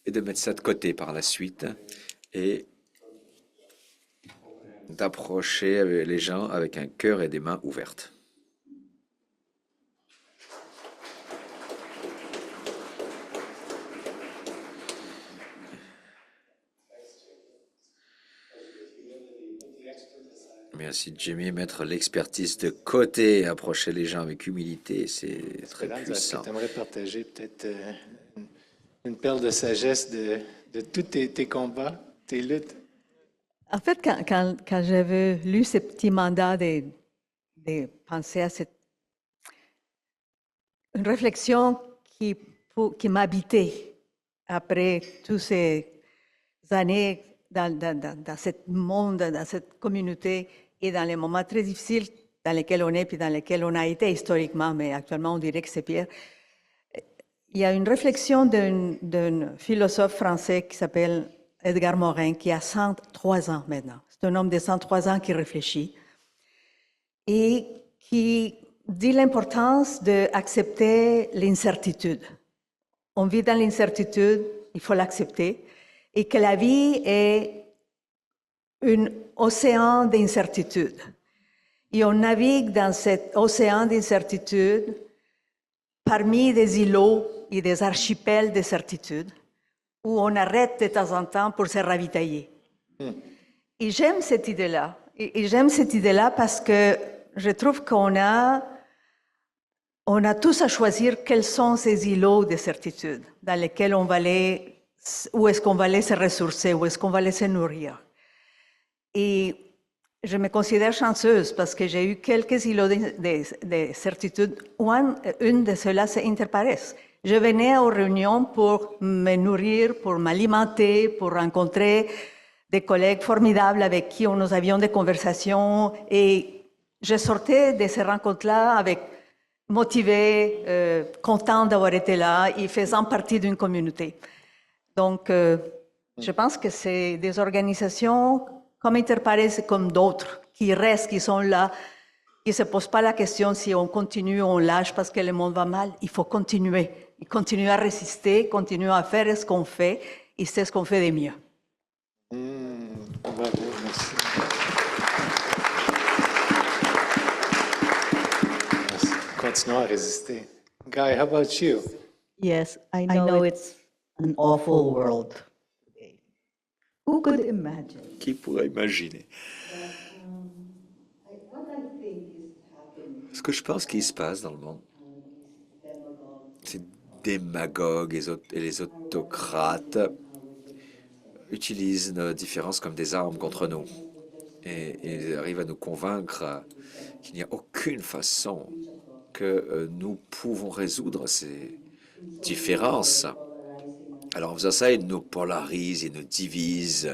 et de mettre ça de côté par la suite et d'approcher les gens avec un cœur et des mains ouvertes. Merci Jimmy, mettre l'expertise de côté, approcher les gens avec humilité, c'est très puissant. Tu aimerais partager peut-être une perle de sagesse de tous tes combats, tes luttes? En fait, quand j'avais lu ce petit mandat de penser à une réflexion qui m'habitait après toutes ces années dans ce monde, dans cette communauté et dans les moments très difficiles dans lesquels on est puis dans lesquels on a été historiquement, mais actuellement on dirait que c'est pire. Il y a une réflexion d'un philosophe français qui s'appelle Edgar Morin, qui a 103 ans maintenant. C'est un homme de 103 ans qui réfléchit et qui dit l'importance d'accepter l'incertitude. On vit dans l'incertitude, il faut l'accepter, et que la vie est un océan d'incertitude. Et on navigue dans cet océan d'incertitude parmi des îlots et des archipels de certitude où on arrête de temps en temps pour se ravitailler. Et j'aime cette idée-là. Et j'aime cette idée-là parce que je trouve qu'on a tous à choisir quels sont ces îlots de certitude dans lesquels on va aller, où est-ce qu'on va aller se ressourcer, où est-ce qu'on va aller se nourrir. Et je me considère chanceuse parce que j'ai eu quelques îlots de certitude. Une de ceux-là, c'est Interpares. Je venais aux réunions pour me nourrir, pour m'alimenter, pour rencontrer des collègues formidables avec qui nous avions des conversations. Et je sortais de ces rencontres-là avec motivée, contente d'avoir été là et faisant partie d'une communauté. Donc, je pense que c'est des organisations comme Interpares et comme d'autres qui restent, qui sont là, qui ne se posent pas la question si on continue ou on lâche parce que le monde va mal. Il faut continuer. Et continuer à résister, continuer à faire ce qu'on fait et c'est ce qu'on fait de mieux. Bravo, merci. Merci. Continuons à résister. Guy, how about you? Yes, I know it's an awful world today. Who could imagine? Qui pourrait imaginer? Ce que je pense qu'il se passe dans le monde, ces démagogues et les autocrates utilisent nos différences comme des armes contre nous. Et ils arrivent à nous convaincre qu'il n'y a aucune façon que nous pouvons résoudre ces différences. Alors, en faisant ça, ils nous polarisent, ils nous divisent.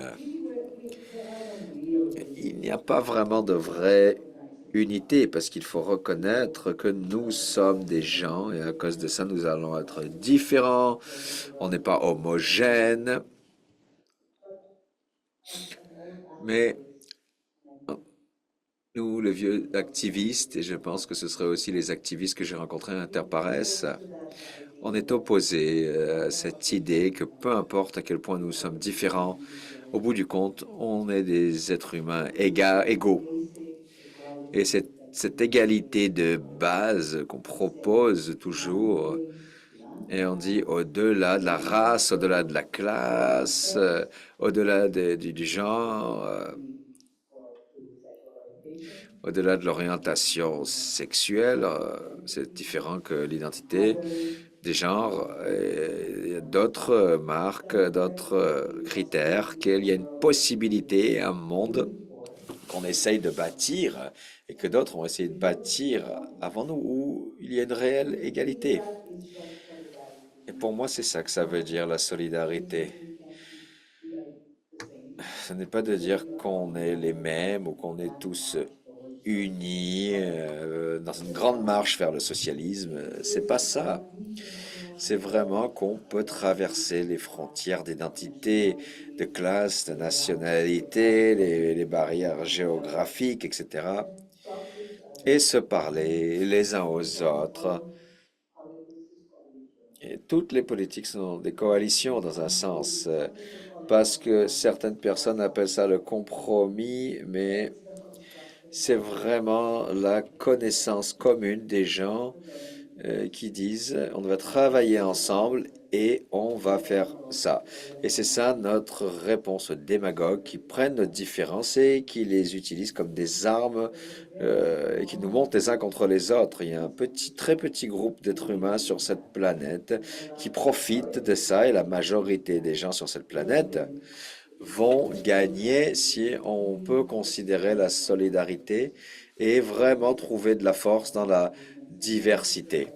Il n'y a pas vraiment de vraie unité parce qu'il faut reconnaître que nous sommes des gens et à cause de ça, nous allons être différents. On n'est pas homogène. Mais nous, les vieux activistes, et je pense que ce serait aussi les activistes que j'ai rencontrés à Interpares, on est opposés à cette idée que peu importe à quel point nous sommes différents, au bout du compte, on est des êtres humains égaux. Et cette égalité de base qu'on propose toujours, et on dit au-delà de la race, au-delà de la classe, au-delà du genre, au-delà de l'orientation sexuelle, c'est différent que l'identité des genres. Il y a d'autres marques, d'autres critères, qu'il y a une possibilité, un monde qu'on essaye de bâtir et que d'autres ont essayé de bâtir avant nous, où il y a une réelle égalité. Et pour moi, c'est ça que ça veut dire, la solidarité. Ce n'est pas de dire qu'on est les mêmes ou qu'on est tous unis dans une grande marche vers le socialisme. C'est pas ça. C'est vraiment qu'on peut traverser les frontières d'identité, de classe, de nationalité, les barrières géographiques, etc. et se parler les uns aux autres. Et toutes les politiques sont des coalitions dans un sens, parce que certaines personnes appellent ça le compromis, mais c'est vraiment la connaissance commune des gens qui disent on va travailler ensemble et on va faire ça. Et c'est ça notre réponse aux démagogues qui prennent nos différences et qui les utilisent comme des armes et qui nous montent les uns contre les autres. Il y a un très petit groupe d'êtres humains sur cette planète qui profitent de ça et la majorité des gens sur cette planète vont gagner si on peut considérer la solidarité et vraiment trouver de la force dans la diversité.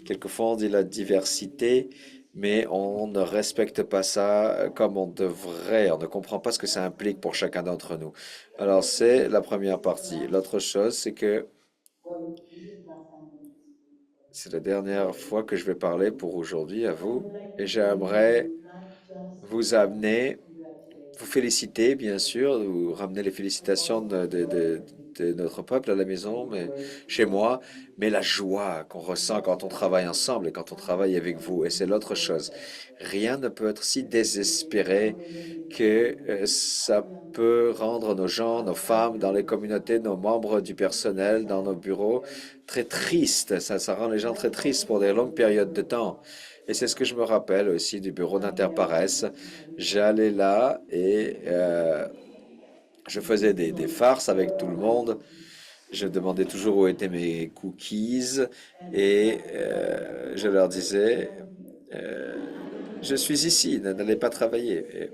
Quelquefois, on dit la diversité, mais on ne respecte pas ça comme on devrait. On ne comprend pas ce que ça implique pour chacun d'entre nous. Alors, c'est la première partie. L'autre chose, c'est que c'est la dernière fois que je vais parler pour aujourd'hui à vous. Et j'aimerais vous amener, vous féliciter, bien sûr, vous ramener les félicitations de notre peuple à la maison, mais chez moi, mais la joie qu'on ressent quand on travaille ensemble et quand on travaille avec vous. Et c'est l'autre chose. Rien ne peut être si désespéré que ça peut rendre nos gens, nos femmes dans les communautés, nos membres du personnel, dans nos bureaux, très tristes. Ça rend les gens très tristes pour des longues périodes de temps. Et c'est ce que je me rappelle aussi du bureau d'Interpares. J'allais là et je faisais des farces avec tout le monde. Je demandais toujours où étaient mes cookies et je leur disais, je suis ici, n'allez pas travailler. Et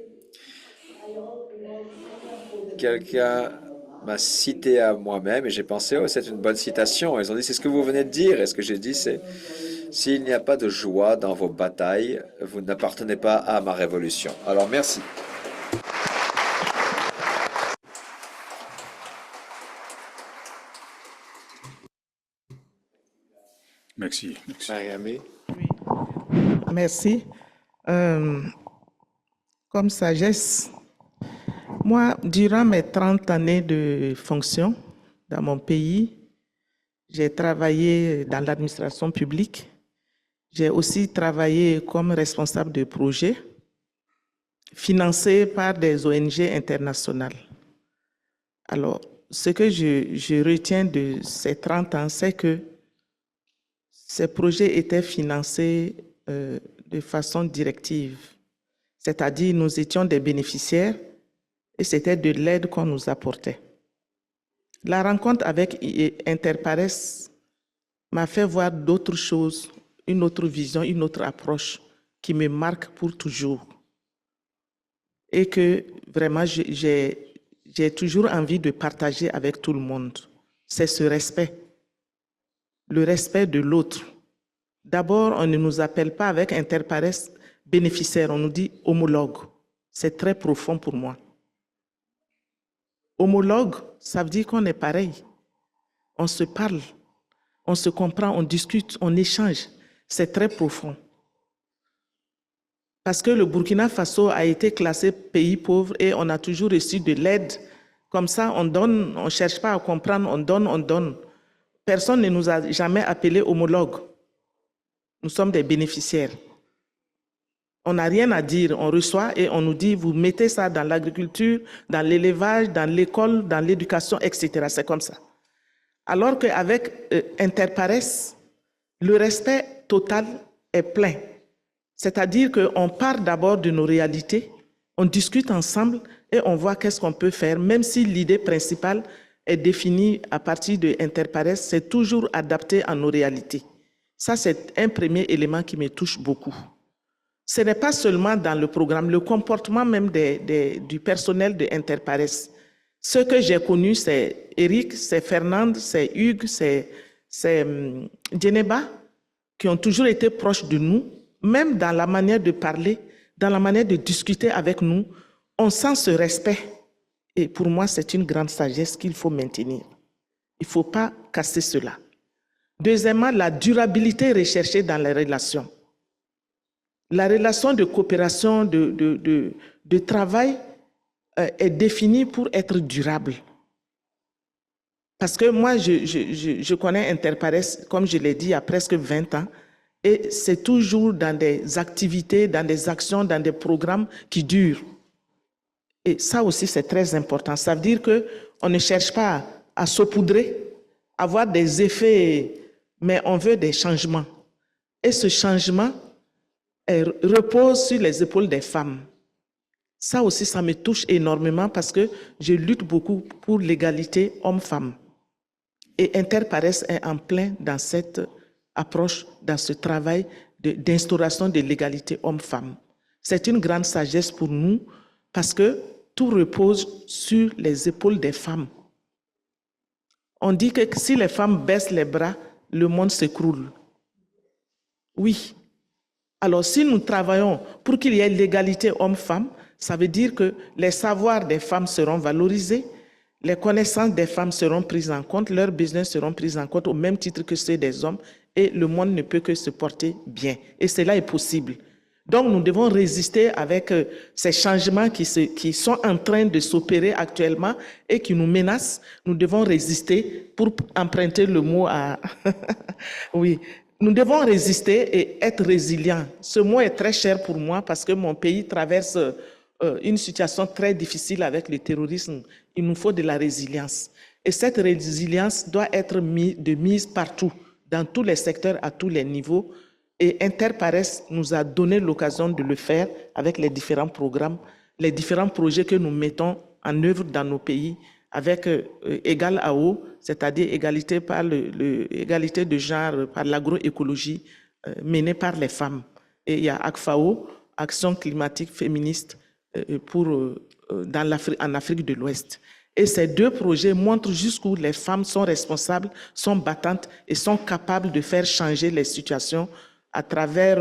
quelqu'un m'a cité à moi-même et j'ai pensé, oh, c'est une bonne citation. Ils ont dit, c'est ce que vous venez de dire. Et ce que j'ai dit, c'est, s'il n'y a pas de joie dans vos batailles, vous n'appartenez pas à ma révolution. Alors, merci. Merci. Merci. Marie-Aimée. Merci. Comme sagesse, moi, durant mes 30 années de fonction dans mon pays, j'ai travaillé dans l'administration publique. J'ai aussi travaillé comme responsable de projet financé par des ONG internationales. Alors, ce que je retiens de ces 30 ans, c'est que ces projets étaient financés de façon directive, c'est-à-dire nous étions des bénéficiaires et c'était de l'aide qu'on nous apportait. La rencontre avec Interpares m'a fait voir d'autres choses, une autre vision, une autre approche qui me marque pour toujours. Et que vraiment, j'ai toujours envie de partager avec tout le monde. C'est ce respect, le respect de l'autre. D'abord, on ne nous appelle pas avec Interpares bénéficiaire, on nous dit homologue. C'est très profond pour moi. Homologue, ça veut dire qu'on est pareil. On se parle, on se comprend, on discute, on échange. C'est très profond. Parce que le Burkina Faso a été classé pays pauvre et on a toujours reçu de l'aide. Comme ça, on donne, on ne cherche pas à comprendre, on donne, on donne. Personne ne nous a jamais appelés homologues. Nous sommes des bénéficiaires. On n'a rien à dire, on reçoit et on nous dit, vous mettez ça dans l'agriculture, dans l'élevage, dans l'école, dans l'éducation, etc. C'est comme ça. Alors qu'avec Interpares, le respect total est plein. C'est-à-dire qu'on part d'abord de nos réalités, on discute ensemble et on voit qu'est-ce qu'on peut faire, même si l'idée principale est définie à partir de Interpares, c'est toujours adapté à nos réalités. Ça, c'est un premier élément qui me touche beaucoup. Ce n'est pas seulement dans le programme, le comportement même du personnel de Interpares. Ce que j'ai connu, c'est Eric, c'est Fernande, c'est Hugues, c'est Djeneba, qui ont toujours été proches de nous, même dans la manière de parler, dans la manière de discuter avec nous, on sent ce respect. Et pour moi, c'est une grande sagesse qu'il faut maintenir. Il ne faut pas casser cela. Deuxièmement, la durabilité recherchée dans les relations. La relation de coopération, de travail est définie pour être durable. Parce que moi, je connais Interpares, comme je l'ai dit, il y a presque 20 ans, et c'est toujours dans des activités, dans des actions, dans des programmes qui durent. Et ça aussi, c'est très important. Ça veut dire qu'on ne cherche pas à saupoudrer, avoir des effets, mais on veut des changements. Et ce changement repose sur les épaules des femmes. Ça aussi, ça me touche énormément parce que je lutte beaucoup pour l'égalité homme-femme. Et Interpares est en plein dans cette approche, dans ce travail d'instauration de l'égalité homme-femme. C'est une grande sagesse pour nous parce que tout repose sur les épaules des femmes. On dit que si les femmes baissent les bras, le monde s'écroule. Oui. Alors si nous travaillons pour qu'il y ait l'égalité homme-femme, ça veut dire que les savoirs des femmes seront valorisés, les connaissances des femmes seront prises en compte, leurs business seront prises en compte au même titre que ceux des hommes et le monde ne peut que se porter bien. Et cela est possible. Donc nous devons résister avec ces changements qui sont en train de s'opérer actuellement et qui nous menacent. Nous devons résister, pour emprunter le mot à... oui, nous devons résister et être résilients. Ce mot est très cher pour moi parce que mon pays traverse une situation très difficile avec le terrorisme. Il nous faut de la résilience. Et cette résilience doit être de mise partout, dans tous les secteurs, à tous les niveaux. Et Interpares nous a donné l'occasion de le faire avec les différents programmes, les différents projets que nous mettons en œuvre dans nos pays avec Égal à eau, c'est-à-dire égalité par égalité de genre par l'agroécologie menée par les femmes. Et il y a ACFAO, Action climatique féministe en Afrique de l'Ouest. Et ces 2 projets montrent jusqu'où les femmes sont responsables, sont battantes et sont capables de faire changer les situations à travers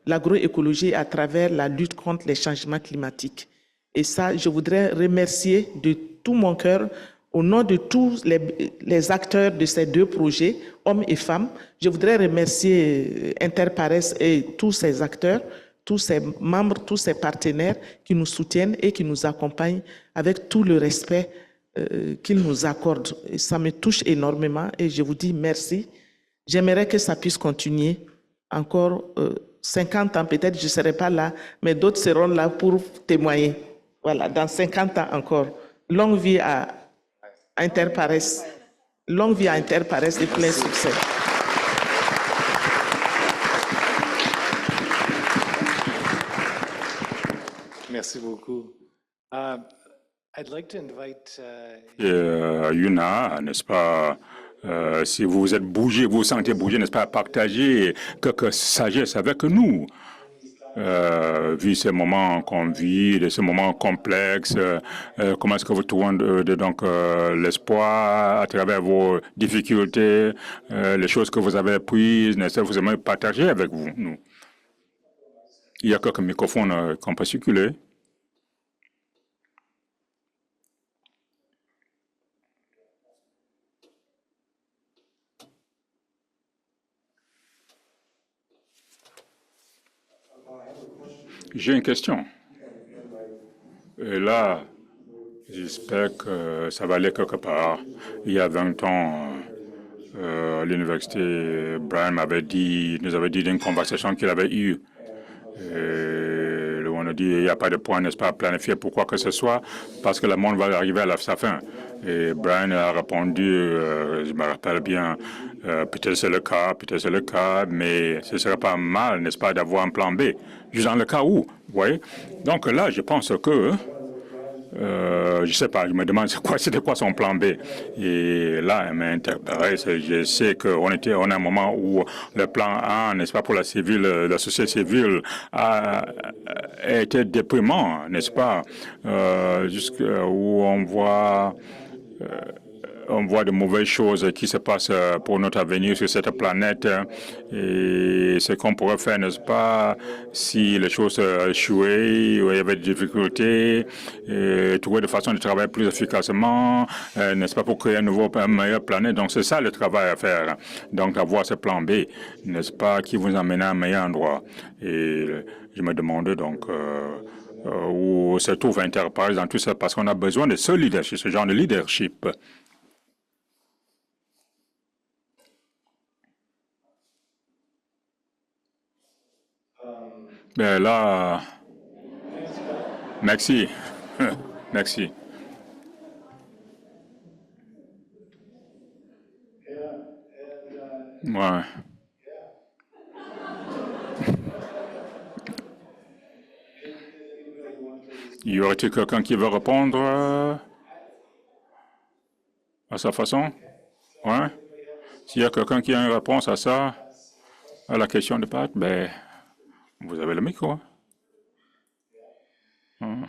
l'agroécologie, à travers la lutte contre les changements climatiques. Et ça, je voudrais remercier de tout mon cœur, au nom de tous les acteurs de ces 2 projets, hommes et femmes, je voudrais remercier Interpares et tous ces acteurs, tous ces membres, tous ces partenaires qui nous soutiennent et qui nous accompagnent avec tout le respect qu'ils nous accordent. Et ça me touche énormément et je vous dis merci. J'aimerais que ça puisse continuer encore 50 ans, peut-être je ne serai pas là, mais d'autres seront là pour témoigner. Voilà, dans 50 ans encore. Longue vie à Interpares. Longue vie à Interpares et plein succès. Merci beaucoup. I'd like to invite, Yuna, n'est-ce pas, si vous êtes bougé, vous vous sentez bougé, n'est-ce pas, partager quelques sagesse avec nous. Vu ces moments qu'on vit, de ces moments complexes, comment est-ce que vous trouvez donc l'espoir à travers vos difficultés, les choses que vous avez apprises, n'est-ce pas, vous aimeriez partager avec vous, nous. Il y a quelques microphones qu'on peut circuler. J'ai une question. Et là, j'espère que ça va aller quelque part. Il y a 20 ans, à l'université, Brian nous avait dit d'une conversation qu'il avait eue. Et on a dit il n'y a pas de point, n'est-ce pas, à planifier pour quoi que ce soit, parce que le monde va arriver à sa fin. Et Brian a répondu, je me rappelle bien, peut-être c'est le cas, mais ce ne serait pas mal, n'est-ce pas, d'avoir un plan B, juste dans le cas où, vous voyez. Donc là, je pense que, je ne sais pas, je me demande c'était quoi son plan B. Et là, elle m'a interpellé. Je sais qu'on on a un moment où le plan A, n'est-ce pas, pour la société civile, a été déprimant, n'est-ce pas, où on voit de mauvaises choses qui se passent pour notre avenir sur cette planète et ce qu'on pourrait faire, n'est-ce pas, si les choses échouaient, où il y avait des difficultés, et trouver des façons de travailler plus efficacement, n'est-ce pas, pour créer une meilleure planète. Donc c'est ça le travail à faire. Donc avoir ce plan B, n'est-ce pas, qui vous amène à un meilleur endroit. Et je me demandais donc où se trouve Interpares dans tout ça, parce qu'on a besoin de ce leadership, ce genre de leadership. Ben là, merci. Merci. Ouais. Y aurait-il quelqu'un qui veut répondre à sa façon? Ouais. S'il y a quelqu'un qui a une réponse à ça, à la question de Pat, ben, vous avez le micro. Hein?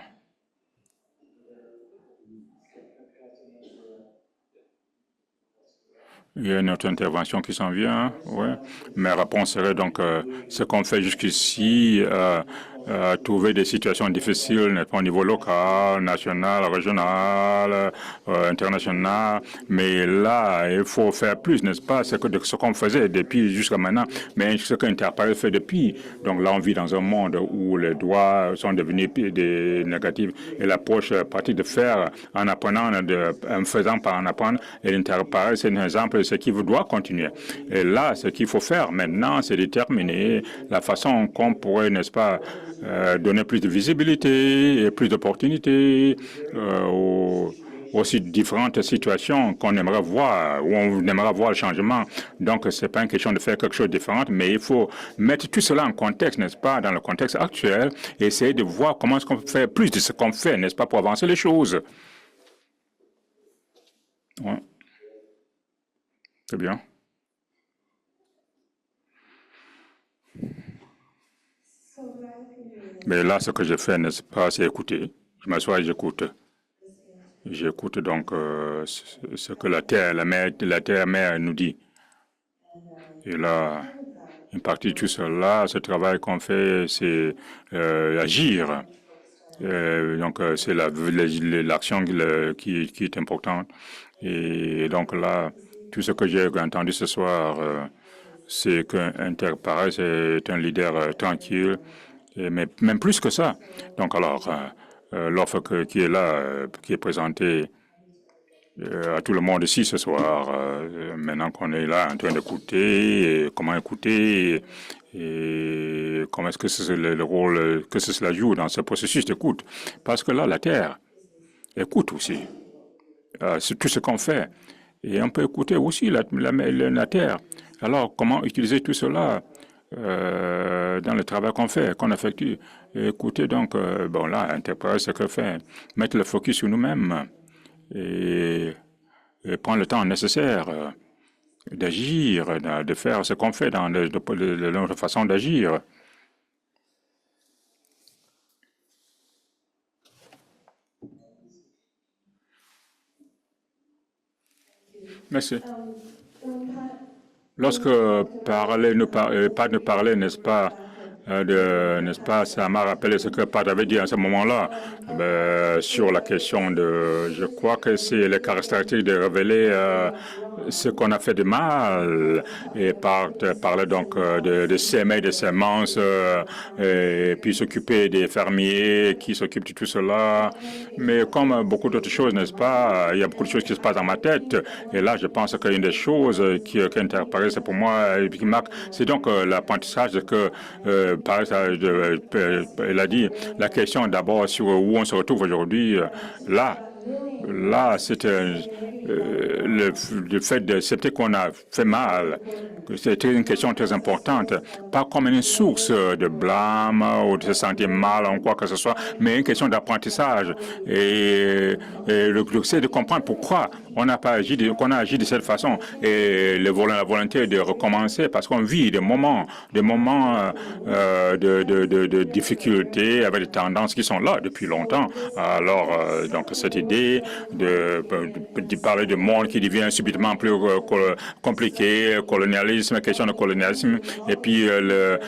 Il y a une autre intervention qui s'en vient. Ouais. Ma réponse serait donc ce qu'on fait jusqu'ici, trouver des situations difficiles au niveau local, national, régional, international. Mais là, il faut faire plus, n'est-ce pas? C'est que ce qu'on faisait depuis jusqu'à maintenant, mais ce qu'Interpares fait depuis. Donc là, on vit dans un monde où les droits sont devenus des négatifs et l'approche pratique de faire en apprenant, en faisant par en apprendre. Et l'Interpares, c'est un exemple de ce qui doit continuer. Et là, ce qu'il faut faire maintenant, c'est déterminer la façon qu'on pourrait, n'est-ce pas, donner plus de visibilité et plus d'opportunités aussi différentes situations qu'on aimerait voir, où on aimerait voir le changement. Donc, ce n'est pas une question de faire quelque chose de différent, mais il faut mettre tout cela en contexte, n'est-ce pas, dans le contexte actuel, et essayer de voir comment est-ce qu'on peut faire plus de ce qu'on fait, n'est-ce pas, pour avancer les choses. Ouais. C'est bien. Mais là, ce que je fais, n'est-ce pas, c'est écouter. Je m'assois et j'écoute. J'écoute donc ce que la terre-mère nous dit. Et là, une partie de tout cela, ce travail qu'on fait, c'est agir. Donc, c'est l'action qui est importante. Et donc là, tout ce que j'ai entendu ce soir, c'est qu'Interpares est un leader tranquille, mais même plus que ça. Donc alors, l'offre qui est là, qui est présentée à tout le monde ici ce soir, maintenant qu'on est là en train d'écouter, comment écouter, et comment est-ce que c'est le rôle que cela joue dans ce processus d'écoute. Parce que là, la Terre écoute aussi. C'est tout ce qu'on fait. Et on peut écouter aussi la Terre. Alors, comment utiliser tout cela dans le travail qu'on fait, qu'on effectue? Écoutez donc, bon là, interpréter ce que fait, mettre le focus sur nous-mêmes et prendre le temps nécessaire d'agir, de faire ce qu'on fait dans notre façon d'agir. Merci. Lorsque parler, pas de parler, n'est-ce pas, ça m'a rappelé ce que Pat avait dit à ce moment-là sur la question de, je crois que c'est les caractéristiques de révéler ce qu'on a fait de mal et parler donc de s'aimer des semences et puis s'occuper des fermiers qui s'occupent de tout cela. Mais comme beaucoup d'autres choses, n'est-ce pas, il y a beaucoup de choses qui se passent dans ma tête. Et là, je pense qu'une des choses qui interparaît, c'est pour moi, et qui marque, c'est donc l'apprentissage que elle a dit, la question d'abord sur où on se retrouve aujourd'hui, là, c'est le fait d'accepter qu'on a fait mal. C'est une question très importante, pas comme une source de blâme ou de se sentir mal en quoi que ce soit, mais une question d'apprentissage. Et c'est de comprendre pourquoi on n'a pas agi, qu'on a agi de cette façon, et la volonté de recommencer, parce qu'on vit des moments de difficultés avec des tendances qui sont là depuis longtemps. Alors, donc cette idée de parler de monde qui devient subitement plus compliqué, colonialisme, question de colonialisme, et puis le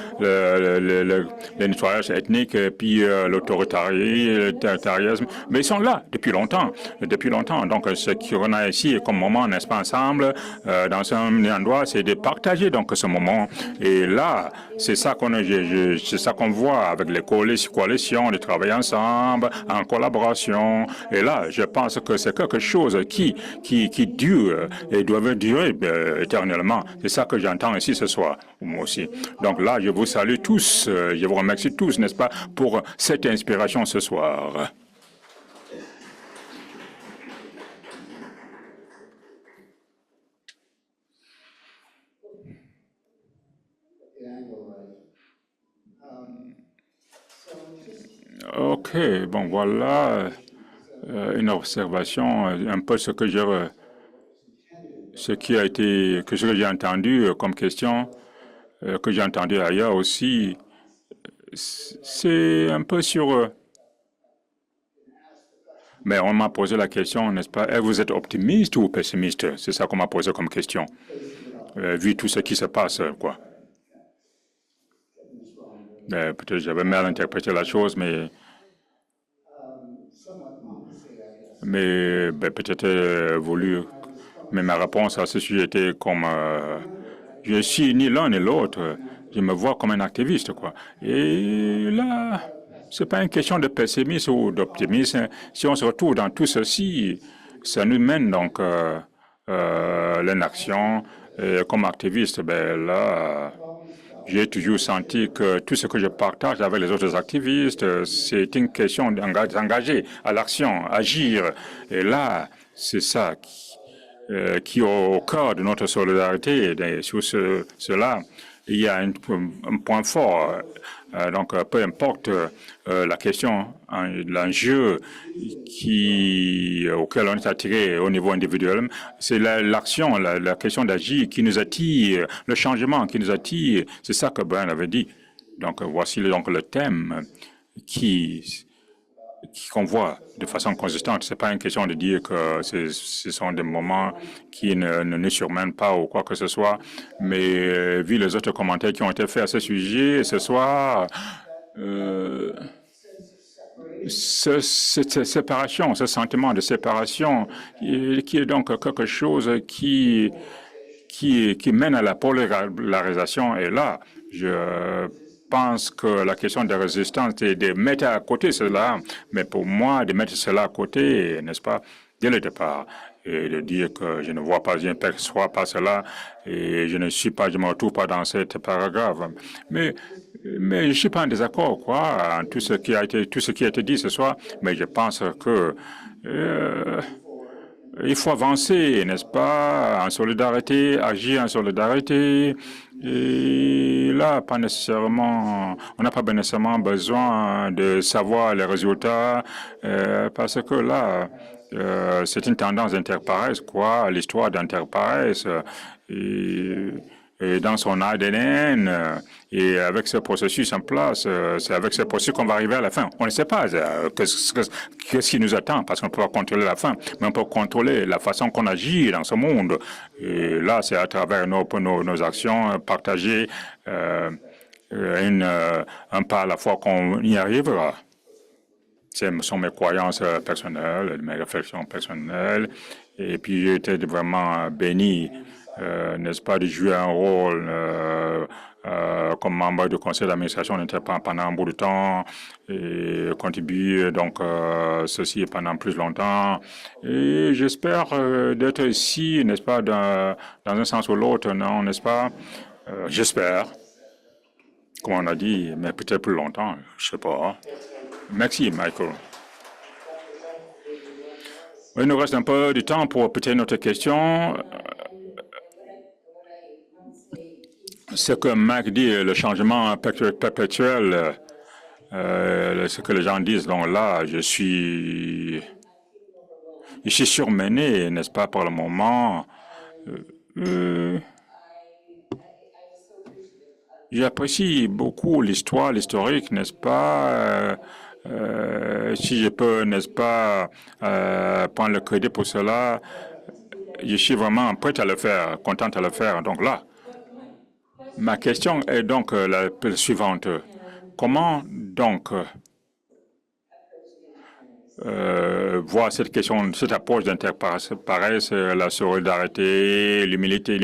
nettoyage ethnique, et puis l'autoritarisme, mais ils sont là depuis longtemps. Donc, ce qu'on a ici comme moment, n'est-ce pas, ensemble, dans un endroit, c'est de partager donc ce moment. Et là, c'est ça qu'on voit avec les coalitions, de travailler ensemble, en collaboration. Et là, je pense que c'est quelque chose qui dure et doit durer éternellement. C'est ça que j'entends ici ce soir, moi aussi. Donc là, je vous salue tous, je vous remercie tous, n'est-ce pas, pour cette inspiration ce soir. OK, bon, voilà une observation, un peu ce que j'ai entendu comme question, que j'ai entendu ailleurs aussi. C'est un peu sur... mais on m'a posé la question, n'est-ce pas, vous êtes optimiste ou pessimiste? C'est ça qu'on m'a posé comme question, vu tout ce qui se passe, quoi. Peut-être j'avais mal interprété la chose, mais peut-être voulu. Mais ma réponse à ce sujet était comme je suis ni l'un ni l'autre. Je me vois comme un activiste, quoi. Et là, c'est pas une question de pessimisme ou d'optimisme. Si on se retrouve dans tout ceci, ça nous mène donc l'action. Comme activiste, là. J'ai toujours senti que tout ce que je partage avec les autres activistes, c'est une question d'engager à l'action, agir. Et là, c'est ça qui est au cœur de notre solidarité. Et sur cela, il y a un point fort. Donc, peu importe la question, l'enjeu auquel on est attiré au niveau individuel, c'est l'action, la question d'agir qui nous attire, le changement qui nous attire. C'est ça que Brian avait dit. Donc, voici donc le thème qui qu'on voit de façon consistante. Ce n'est pas une question de dire que ce sont des moments qui ne nous surmènent pas ou quoi que ce soit, mais vu les autres commentaires qui ont été faits à ce sujet ce soir, cette séparation, ce sentiment de séparation, qui est donc quelque chose qui mène à la polarisation est là. Je pense que la question de résistance est de mettre à côté cela, mais pour moi, de mettre cela à côté, n'est-ce pas, dès le départ, et de dire que je ne vois pas, je ne perçois pas cela, et je me retrouve pas dans cette paragraphe. Mais je ne suis pas en désaccord, quoi, en tout ce qui a été dit ce soir, mais je pense que il faut avancer, n'est-ce pas, en solidarité, agir en solidarité. Et là, pas nécessairement, on n'a pas nécessairement besoin de savoir les résultats, parce que là, c'est une tendance d'Interpares, quoi, l'histoire d'Interpares. Et dans son ADN, et avec ce processus en place, c'est avec ce processus qu'on va arriver à la fin. On ne sait pas qu'est-ce qui nous attend, parce qu'on ne peut pas contrôler la fin, mais on peut contrôler la façon qu'on agit dans ce monde. Et là, c'est à travers nos actions, partager un pas à la fois qu'on y arrivera. Ce sont mes croyances personnelles, mes réflexions personnelles, et puis j'ai été vraiment béni, n'est-ce pas, de jouer un rôle comme membre du conseil d'administration d'Interpares pendant un bout de temps et contribuer donc ceci pendant plus longtemps. Et j'espère d'être ici, n'est-ce pas, dans un sens ou l'autre, non, n'est-ce pas? J'espère, comme on a dit, mais peut-être plus longtemps, je sais pas. Merci, Michael. Il nous reste un peu de temps pour peut-être notre question. Ce que Mac dit, le changement perpétuel, ce que les gens disent, donc là, je suis surmené, n'est-ce pas, pour le moment. J'apprécie beaucoup l'historique, n'est-ce pas? Si je peux, n'est-ce pas, prendre le crédit pour cela, je suis vraiment prêt à le faire, content à le faire. Donc là, ma question est donc la suivante. Comment donc voir cette question, cette approche d'Interpares, la solidarité, l'humilité,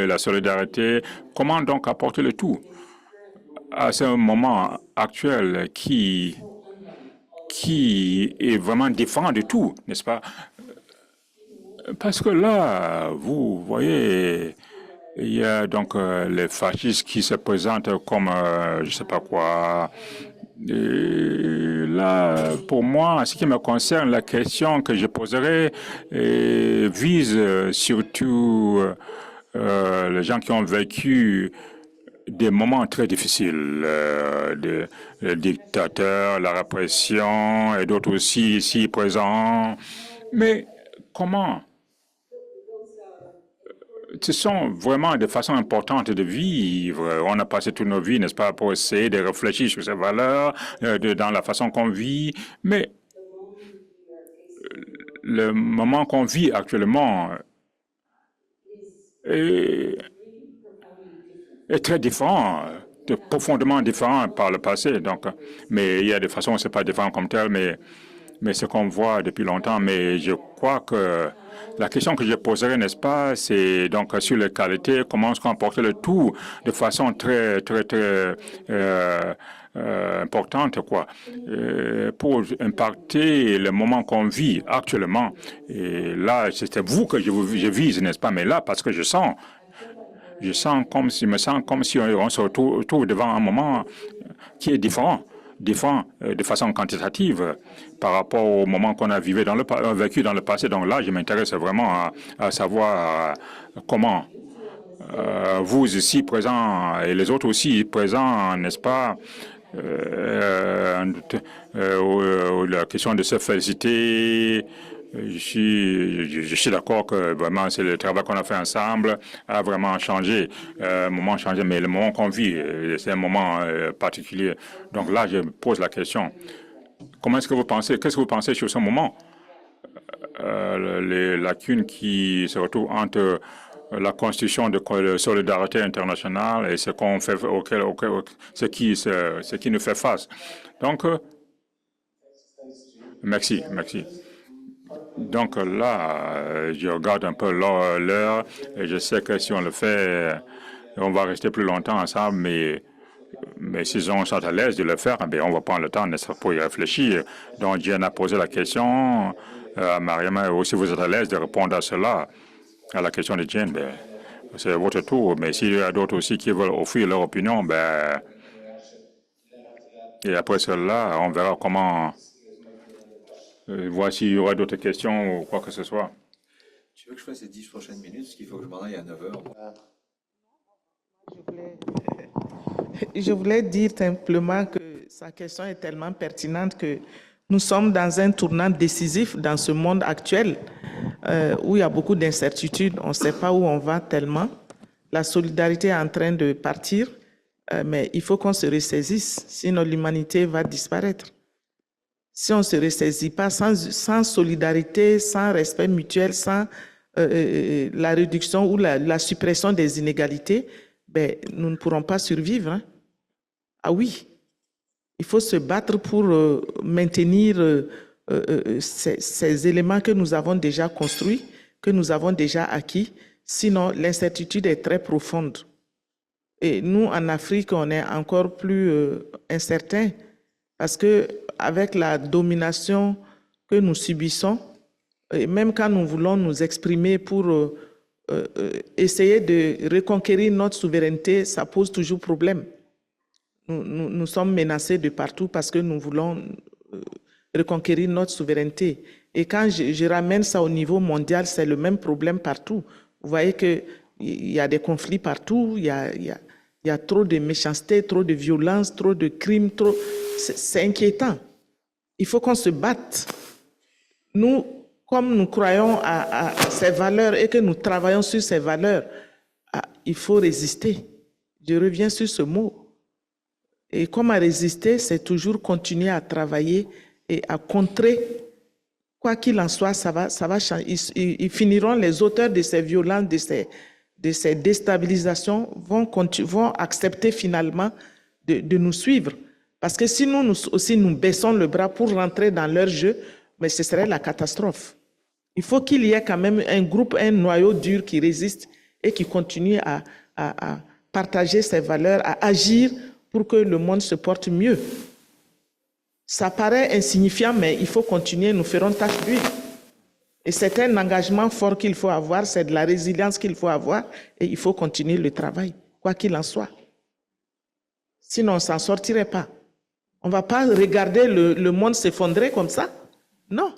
la solidarité, comment donc apporter le tout à ce moment actuel qui est vraiment différent de tout, n'est-ce pas? Parce que là, vous voyez, il y a donc les fascistes qui se présentent comme je ne sais pas quoi. Et là, pour moi, en ce qui me concerne, la question que je poserai vise surtout les gens qui ont vécu des moments très difficiles, le dictateur, la répression et d'autres aussi ici présents. Mais comment? Ce sont vraiment des façons importantes de vivre. On a passé toutes nos vies, n'est-ce pas, pour essayer de réfléchir sur ces valeurs, dans la façon qu'on vit. Mais le moment qu'on vit actuellement est très différent, profondément différent par le passé. Donc, mais il y a des façons où c'est pas différent comme tel, mais ce qu'on voit depuis longtemps. Mais je crois que la question que je poserai, n'est-ce pas, c'est donc sur les qualités, comment est-ce qu'on apporte le tout de façon très importante, quoi, pour impacter le moment qu'on vit actuellement. Et là, c'était vous que je vise, n'est-ce pas, mais là, parce que je me sens comme si on se retrouve devant un moment qui est différent de façon quantitative par rapport au moment qu'on a vécu dans le passé. Donc là, je m'intéresse vraiment à savoir comment vous ici présents et les autres aussi présents, n'est-ce pas, la question de se féliciter, Je suis d'accord que vraiment c'est le travail qu'on a fait ensemble a vraiment changé, moment changé, mais le moment qu'on vit, c'est un moment particulier. Donc là, je pose la question. Comment est-ce que vous pensez, qu'est-ce que vous pensez sur ce moment? Les lacunes qui se retrouvent entre la constitution de solidarité internationale et ce qu'on fait, ce qui nous fait face. Donc, merci. Donc là, je regarde un peu l'heure et je sais que si on le fait, on va rester plus longtemps ensemble, mais si on sont à l'aise de le faire, eh bien, on va prendre le temps pour y réfléchir. Donc, Jen a posé la question à Mariam, aussi vous êtes à l'aise de répondre à cela, à la question de Jen, ben, c'est votre tour. Mais s'il y a d'autres aussi qui veulent offrir leur opinion, ben, et après cela, on verra comment, voir s'il y aura d'autres questions ou quoi que ce soit. Tu veux que je fasse les 10 prochaines minutes, parce qu'il faut que je m'en aille à 9 heures. Je voulais dire simplement que sa question est tellement pertinente que nous sommes dans un tournant décisif dans ce monde actuel où il y a beaucoup d'incertitudes. On ne sait pas où on va tellement. La solidarité est en train de partir, mais il faut qu'on se ressaisisse, sinon l'humanité va disparaître. Si on ne se ressaisit pas, sans solidarité, sans respect mutuel, sans la réduction ou la suppression des inégalités, ben, nous ne pourrons pas survivre. Hein. Ah oui, il faut se battre pour maintenir ces éléments que nous avons déjà construits, que nous avons déjà acquis. Sinon, l'incertitude est très profonde. Et nous, en Afrique, on est encore plus incertains parce que avec la domination que nous subissons, et même quand nous voulons nous exprimer pour essayer de reconquérir notre souveraineté, ça pose toujours problème. Nous sommes menacés de partout parce que nous voulons reconquérir notre souveraineté. Et quand je ramène ça au niveau mondial, c'est le même problème partout. Vous voyez qu'il y a des conflits partout, il y a trop de méchanceté, trop de violence, trop de crimes, c'est inquiétant. Il faut qu'on se batte. Nous, comme nous croyons à ces valeurs et que nous travaillons sur ces valeurs, il faut résister. Je reviens sur ce mot. Et comment résister, c'est toujours continuer à travailler et à contrer. Quoi qu'il en soit, ça va changer. Ils finiront, les auteurs de ces violences, de ces déstabilisations, vont accepter finalement de nous suivre. Parce que si nous aussi nous baissons le bras pour rentrer dans leur jeu, mais ce serait la catastrophe. Il faut qu'il y ait quand même un groupe, un noyau dur qui résiste et qui continue à partager ses valeurs, à agir pour que le monde se porte mieux. Ça paraît insignifiant, mais il faut continuer, nous ferons tâche d'huile. Et c'est un engagement fort qu'il faut avoir, c'est de la résilience qu'il faut avoir, et il faut continuer le travail, quoi qu'il en soit. Sinon, on ne s'en sortirait pas. On ne va pas regarder le monde s'effondrer comme ça. Non.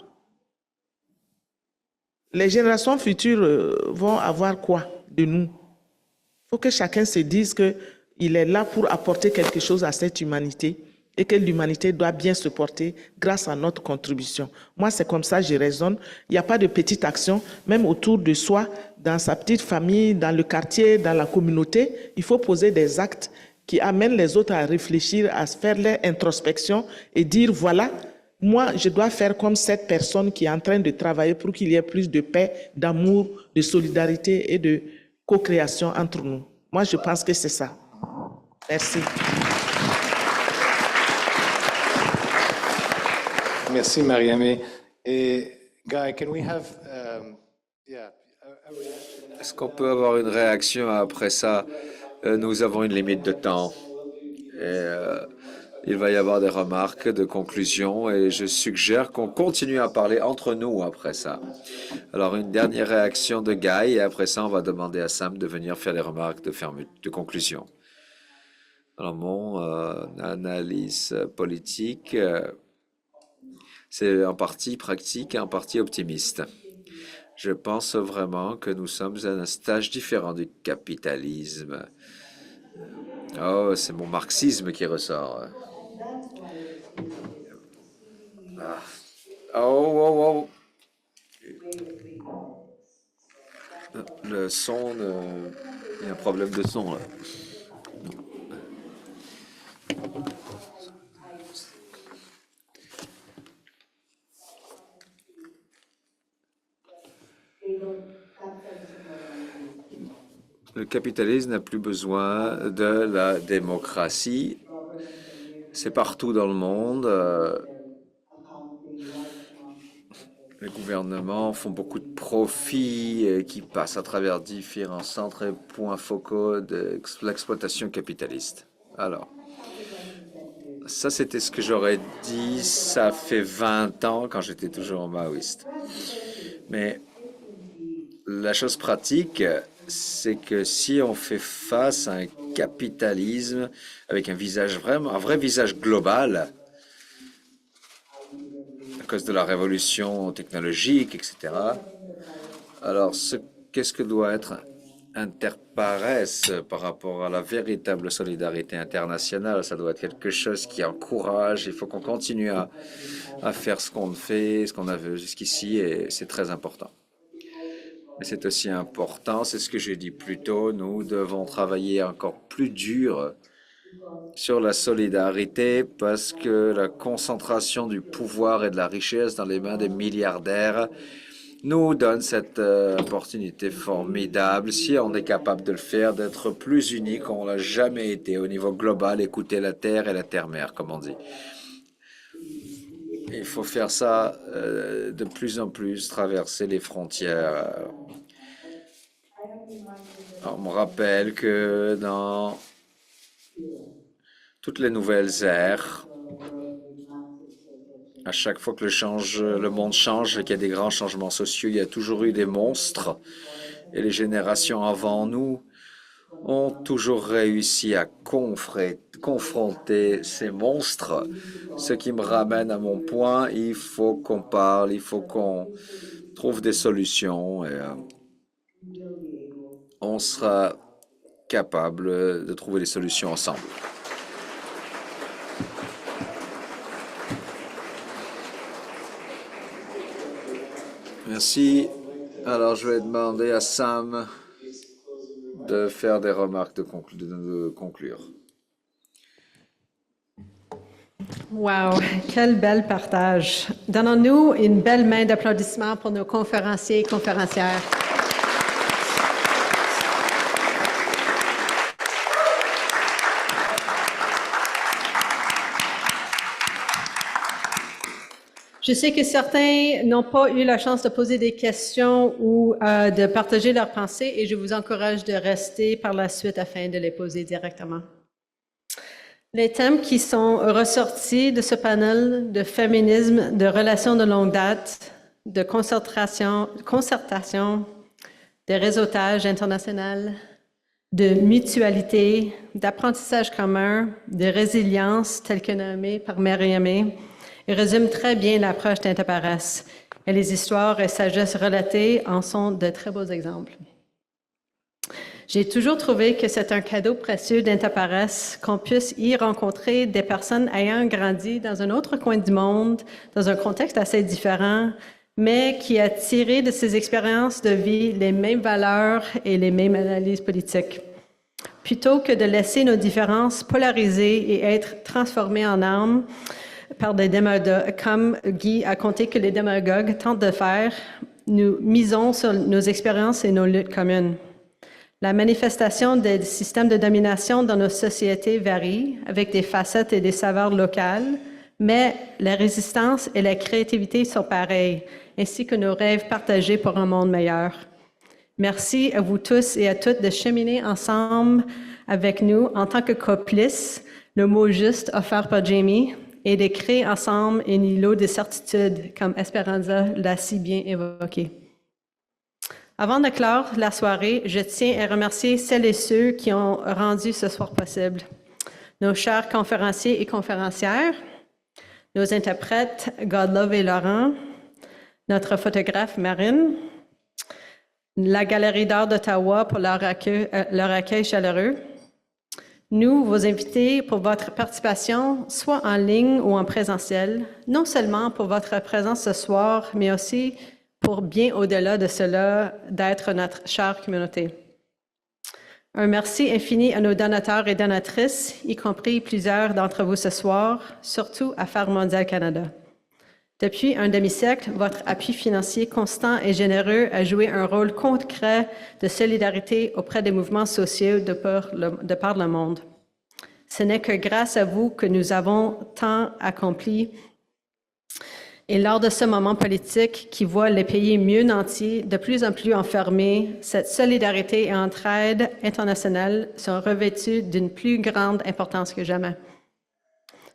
Les générations futures vont avoir quoi de nous? Il faut que chacun se dise qu'il est là pour apporter quelque chose à cette humanité et que l'humanité doit bien se porter grâce à notre contribution. Moi, c'est comme ça que je raisonne. Il n'y a pas de petite action, même autour de soi, dans sa petite famille, dans le quartier, dans la communauté. Il faut poser des actes qui amènent les autres à réfléchir, à faire leur introspection et dire, voilà, moi, je dois faire comme cette personne qui est en train de travailler pour qu'il y ait plus de paix, d'amour, de solidarité et de co-création entre nous. Moi, je pense que c'est ça. Merci. Merci, Mariamé. Et Guy, can we have, Est-ce qu'on peut avoir une réaction après ça? Nous avons une limite de temps. Et, il va y avoir des remarques de conclusion et je suggère qu'on continue à parler entre nous après ça. Alors, une dernière réaction de Guy et après ça, on va demander à Sam de venir faire les remarques de conclusion. Alors, mon analyse politique, c'est en partie pratique et en partie optimiste. Je pense vraiment que nous sommes à un stage différent du capitalisme. Oh, c'est mon marxisme qui ressort. Oh. Le son, il y a un problème de son là. Le capitalisme n'a plus besoin de la démocratie. C'est partout dans le monde. Les gouvernements font beaucoup de profits qui passent à travers différents centres et points focaux de l'exploitation capitaliste. Alors, ça c'était ce que j'aurais dit, ça fait 20 ans quand j'étais toujours maoïste. Mais la chose pratique, c'est que si on fait face à un capitalisme avec un visage vraiment, un vrai visage global, à cause de la révolution technologique, etc. Alors, qu'est-ce que doit être Interpares par rapport à la véritable solidarité internationale? Ça doit être quelque chose qui encourage. Il faut qu'on continue à faire ce qu'on fait, ce qu'on a vu jusqu'ici, et c'est très important. Mais c'est aussi important, c'est ce que j'ai dit plus tôt, nous devons travailler encore plus dur sur la solidarité parce que la concentration du pouvoir et de la richesse dans les mains des milliardaires nous donne cette opportunité formidable, si on est capable de le faire, d'être plus unis qu'on l'a jamais été au niveau global, écouter la terre et la terre-mère, comme on dit. Il faut faire ça de plus en plus, traverser les frontières. On me rappelle que dans toutes les nouvelles ères, à chaque fois que le monde change et qu'il y a des grands changements sociaux, il y a toujours eu des monstres. Et les générations avant nous ont toujours réussi à confronter ces monstres. Ce qui me ramène à mon point, il faut qu'on parle, il faut qu'on trouve des solutions et on sera capable de trouver des solutions ensemble. Merci. Alors, je vais demander à Sam de faire des remarques de conclure. Wow, quel bel partage. Donnons-nous une belle main d'applaudissements pour nos conférenciers et conférencières. Je sais que certains n'ont pas eu la chance de poser des questions ou de partager leurs pensées et je vous encourage de rester par la suite afin de les poser directement. Les thèmes qui sont ressortis de ce panel de féminisme, de relations de longue date, de concertation, de réseautage international, de mutualité, d'apprentissage commun, de résilience, telle que nommée par Mariamé, il résume très bien l'approche d'Interpares et les histoires et sagesses relatées en sont de très beaux exemples. J'ai toujours trouvé que c'est un cadeau précieux d'Interpares qu'on puisse y rencontrer des personnes ayant grandi dans un autre coin du monde, dans un contexte assez différent, mais qui a tiré de ses expériences de vie les mêmes valeurs et les mêmes analyses politiques. Plutôt que de laisser nos différences polariser et être transformées en armes, par des démagogues, comme Guy a compté que les démagogues tentent de faire, nous misons sur nos expériences et nos luttes communes. La manifestation des systèmes de domination dans nos sociétés varie, avec des facettes et des saveurs locales, mais la résistance et la créativité sont pareilles, ainsi que nos rêves partagés pour un monde meilleur. Merci à vous tous et à toutes de cheminer ensemble avec nous en tant que complices, le mot juste offert par Jamie, et de créer ensemble un îlot de certitude, comme Esperanza l'a si bien évoqué. Avant de clore la soirée, je tiens à remercier celles et ceux qui ont rendu ce soir possible. Nos chers conférenciers et conférencières, nos interprètes Godlove et Laurent, notre photographe Marine, la Galerie d'art d'Ottawa pour leur accueil chaleureux, nous, vos invités, pour votre participation, soit en ligne ou en présentiel, non seulement pour votre présence ce soir, mais aussi pour bien au-delà de cela, d'être notre chère communauté. Un merci infini à nos donateurs et donatrices, y compris plusieurs d'entre vous ce soir, surtout à Farm Mondial Canada. Depuis un demi-siècle, votre appui financier constant et généreux a joué un rôle concret de solidarité auprès des mouvements sociaux de par le monde. Ce n'est que grâce à vous que nous avons tant accompli. Et lors de ce moment politique qui voit les pays mieux nantis, de plus en plus enfermés, cette solidarité et entraide internationale sont revêtues d'une plus grande importance que jamais.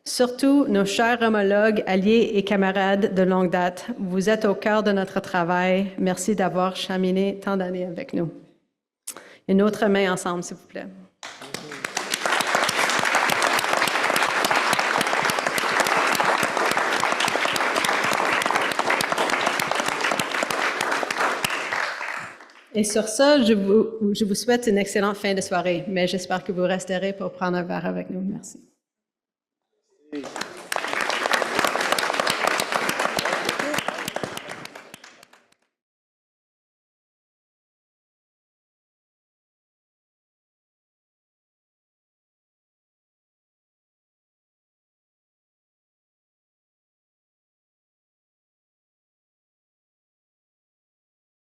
Surtout, nos chers homologues, alliés et camarades de longue date, vous êtes au cœur de notre travail. Merci d'avoir cheminé tant d'années avec nous. Une autre main ensemble, s'il vous plaît. Et sur ça, je vous souhaite une excellente fin de soirée, mais j'espère que vous resterez pour prendre un verre avec nous. Merci.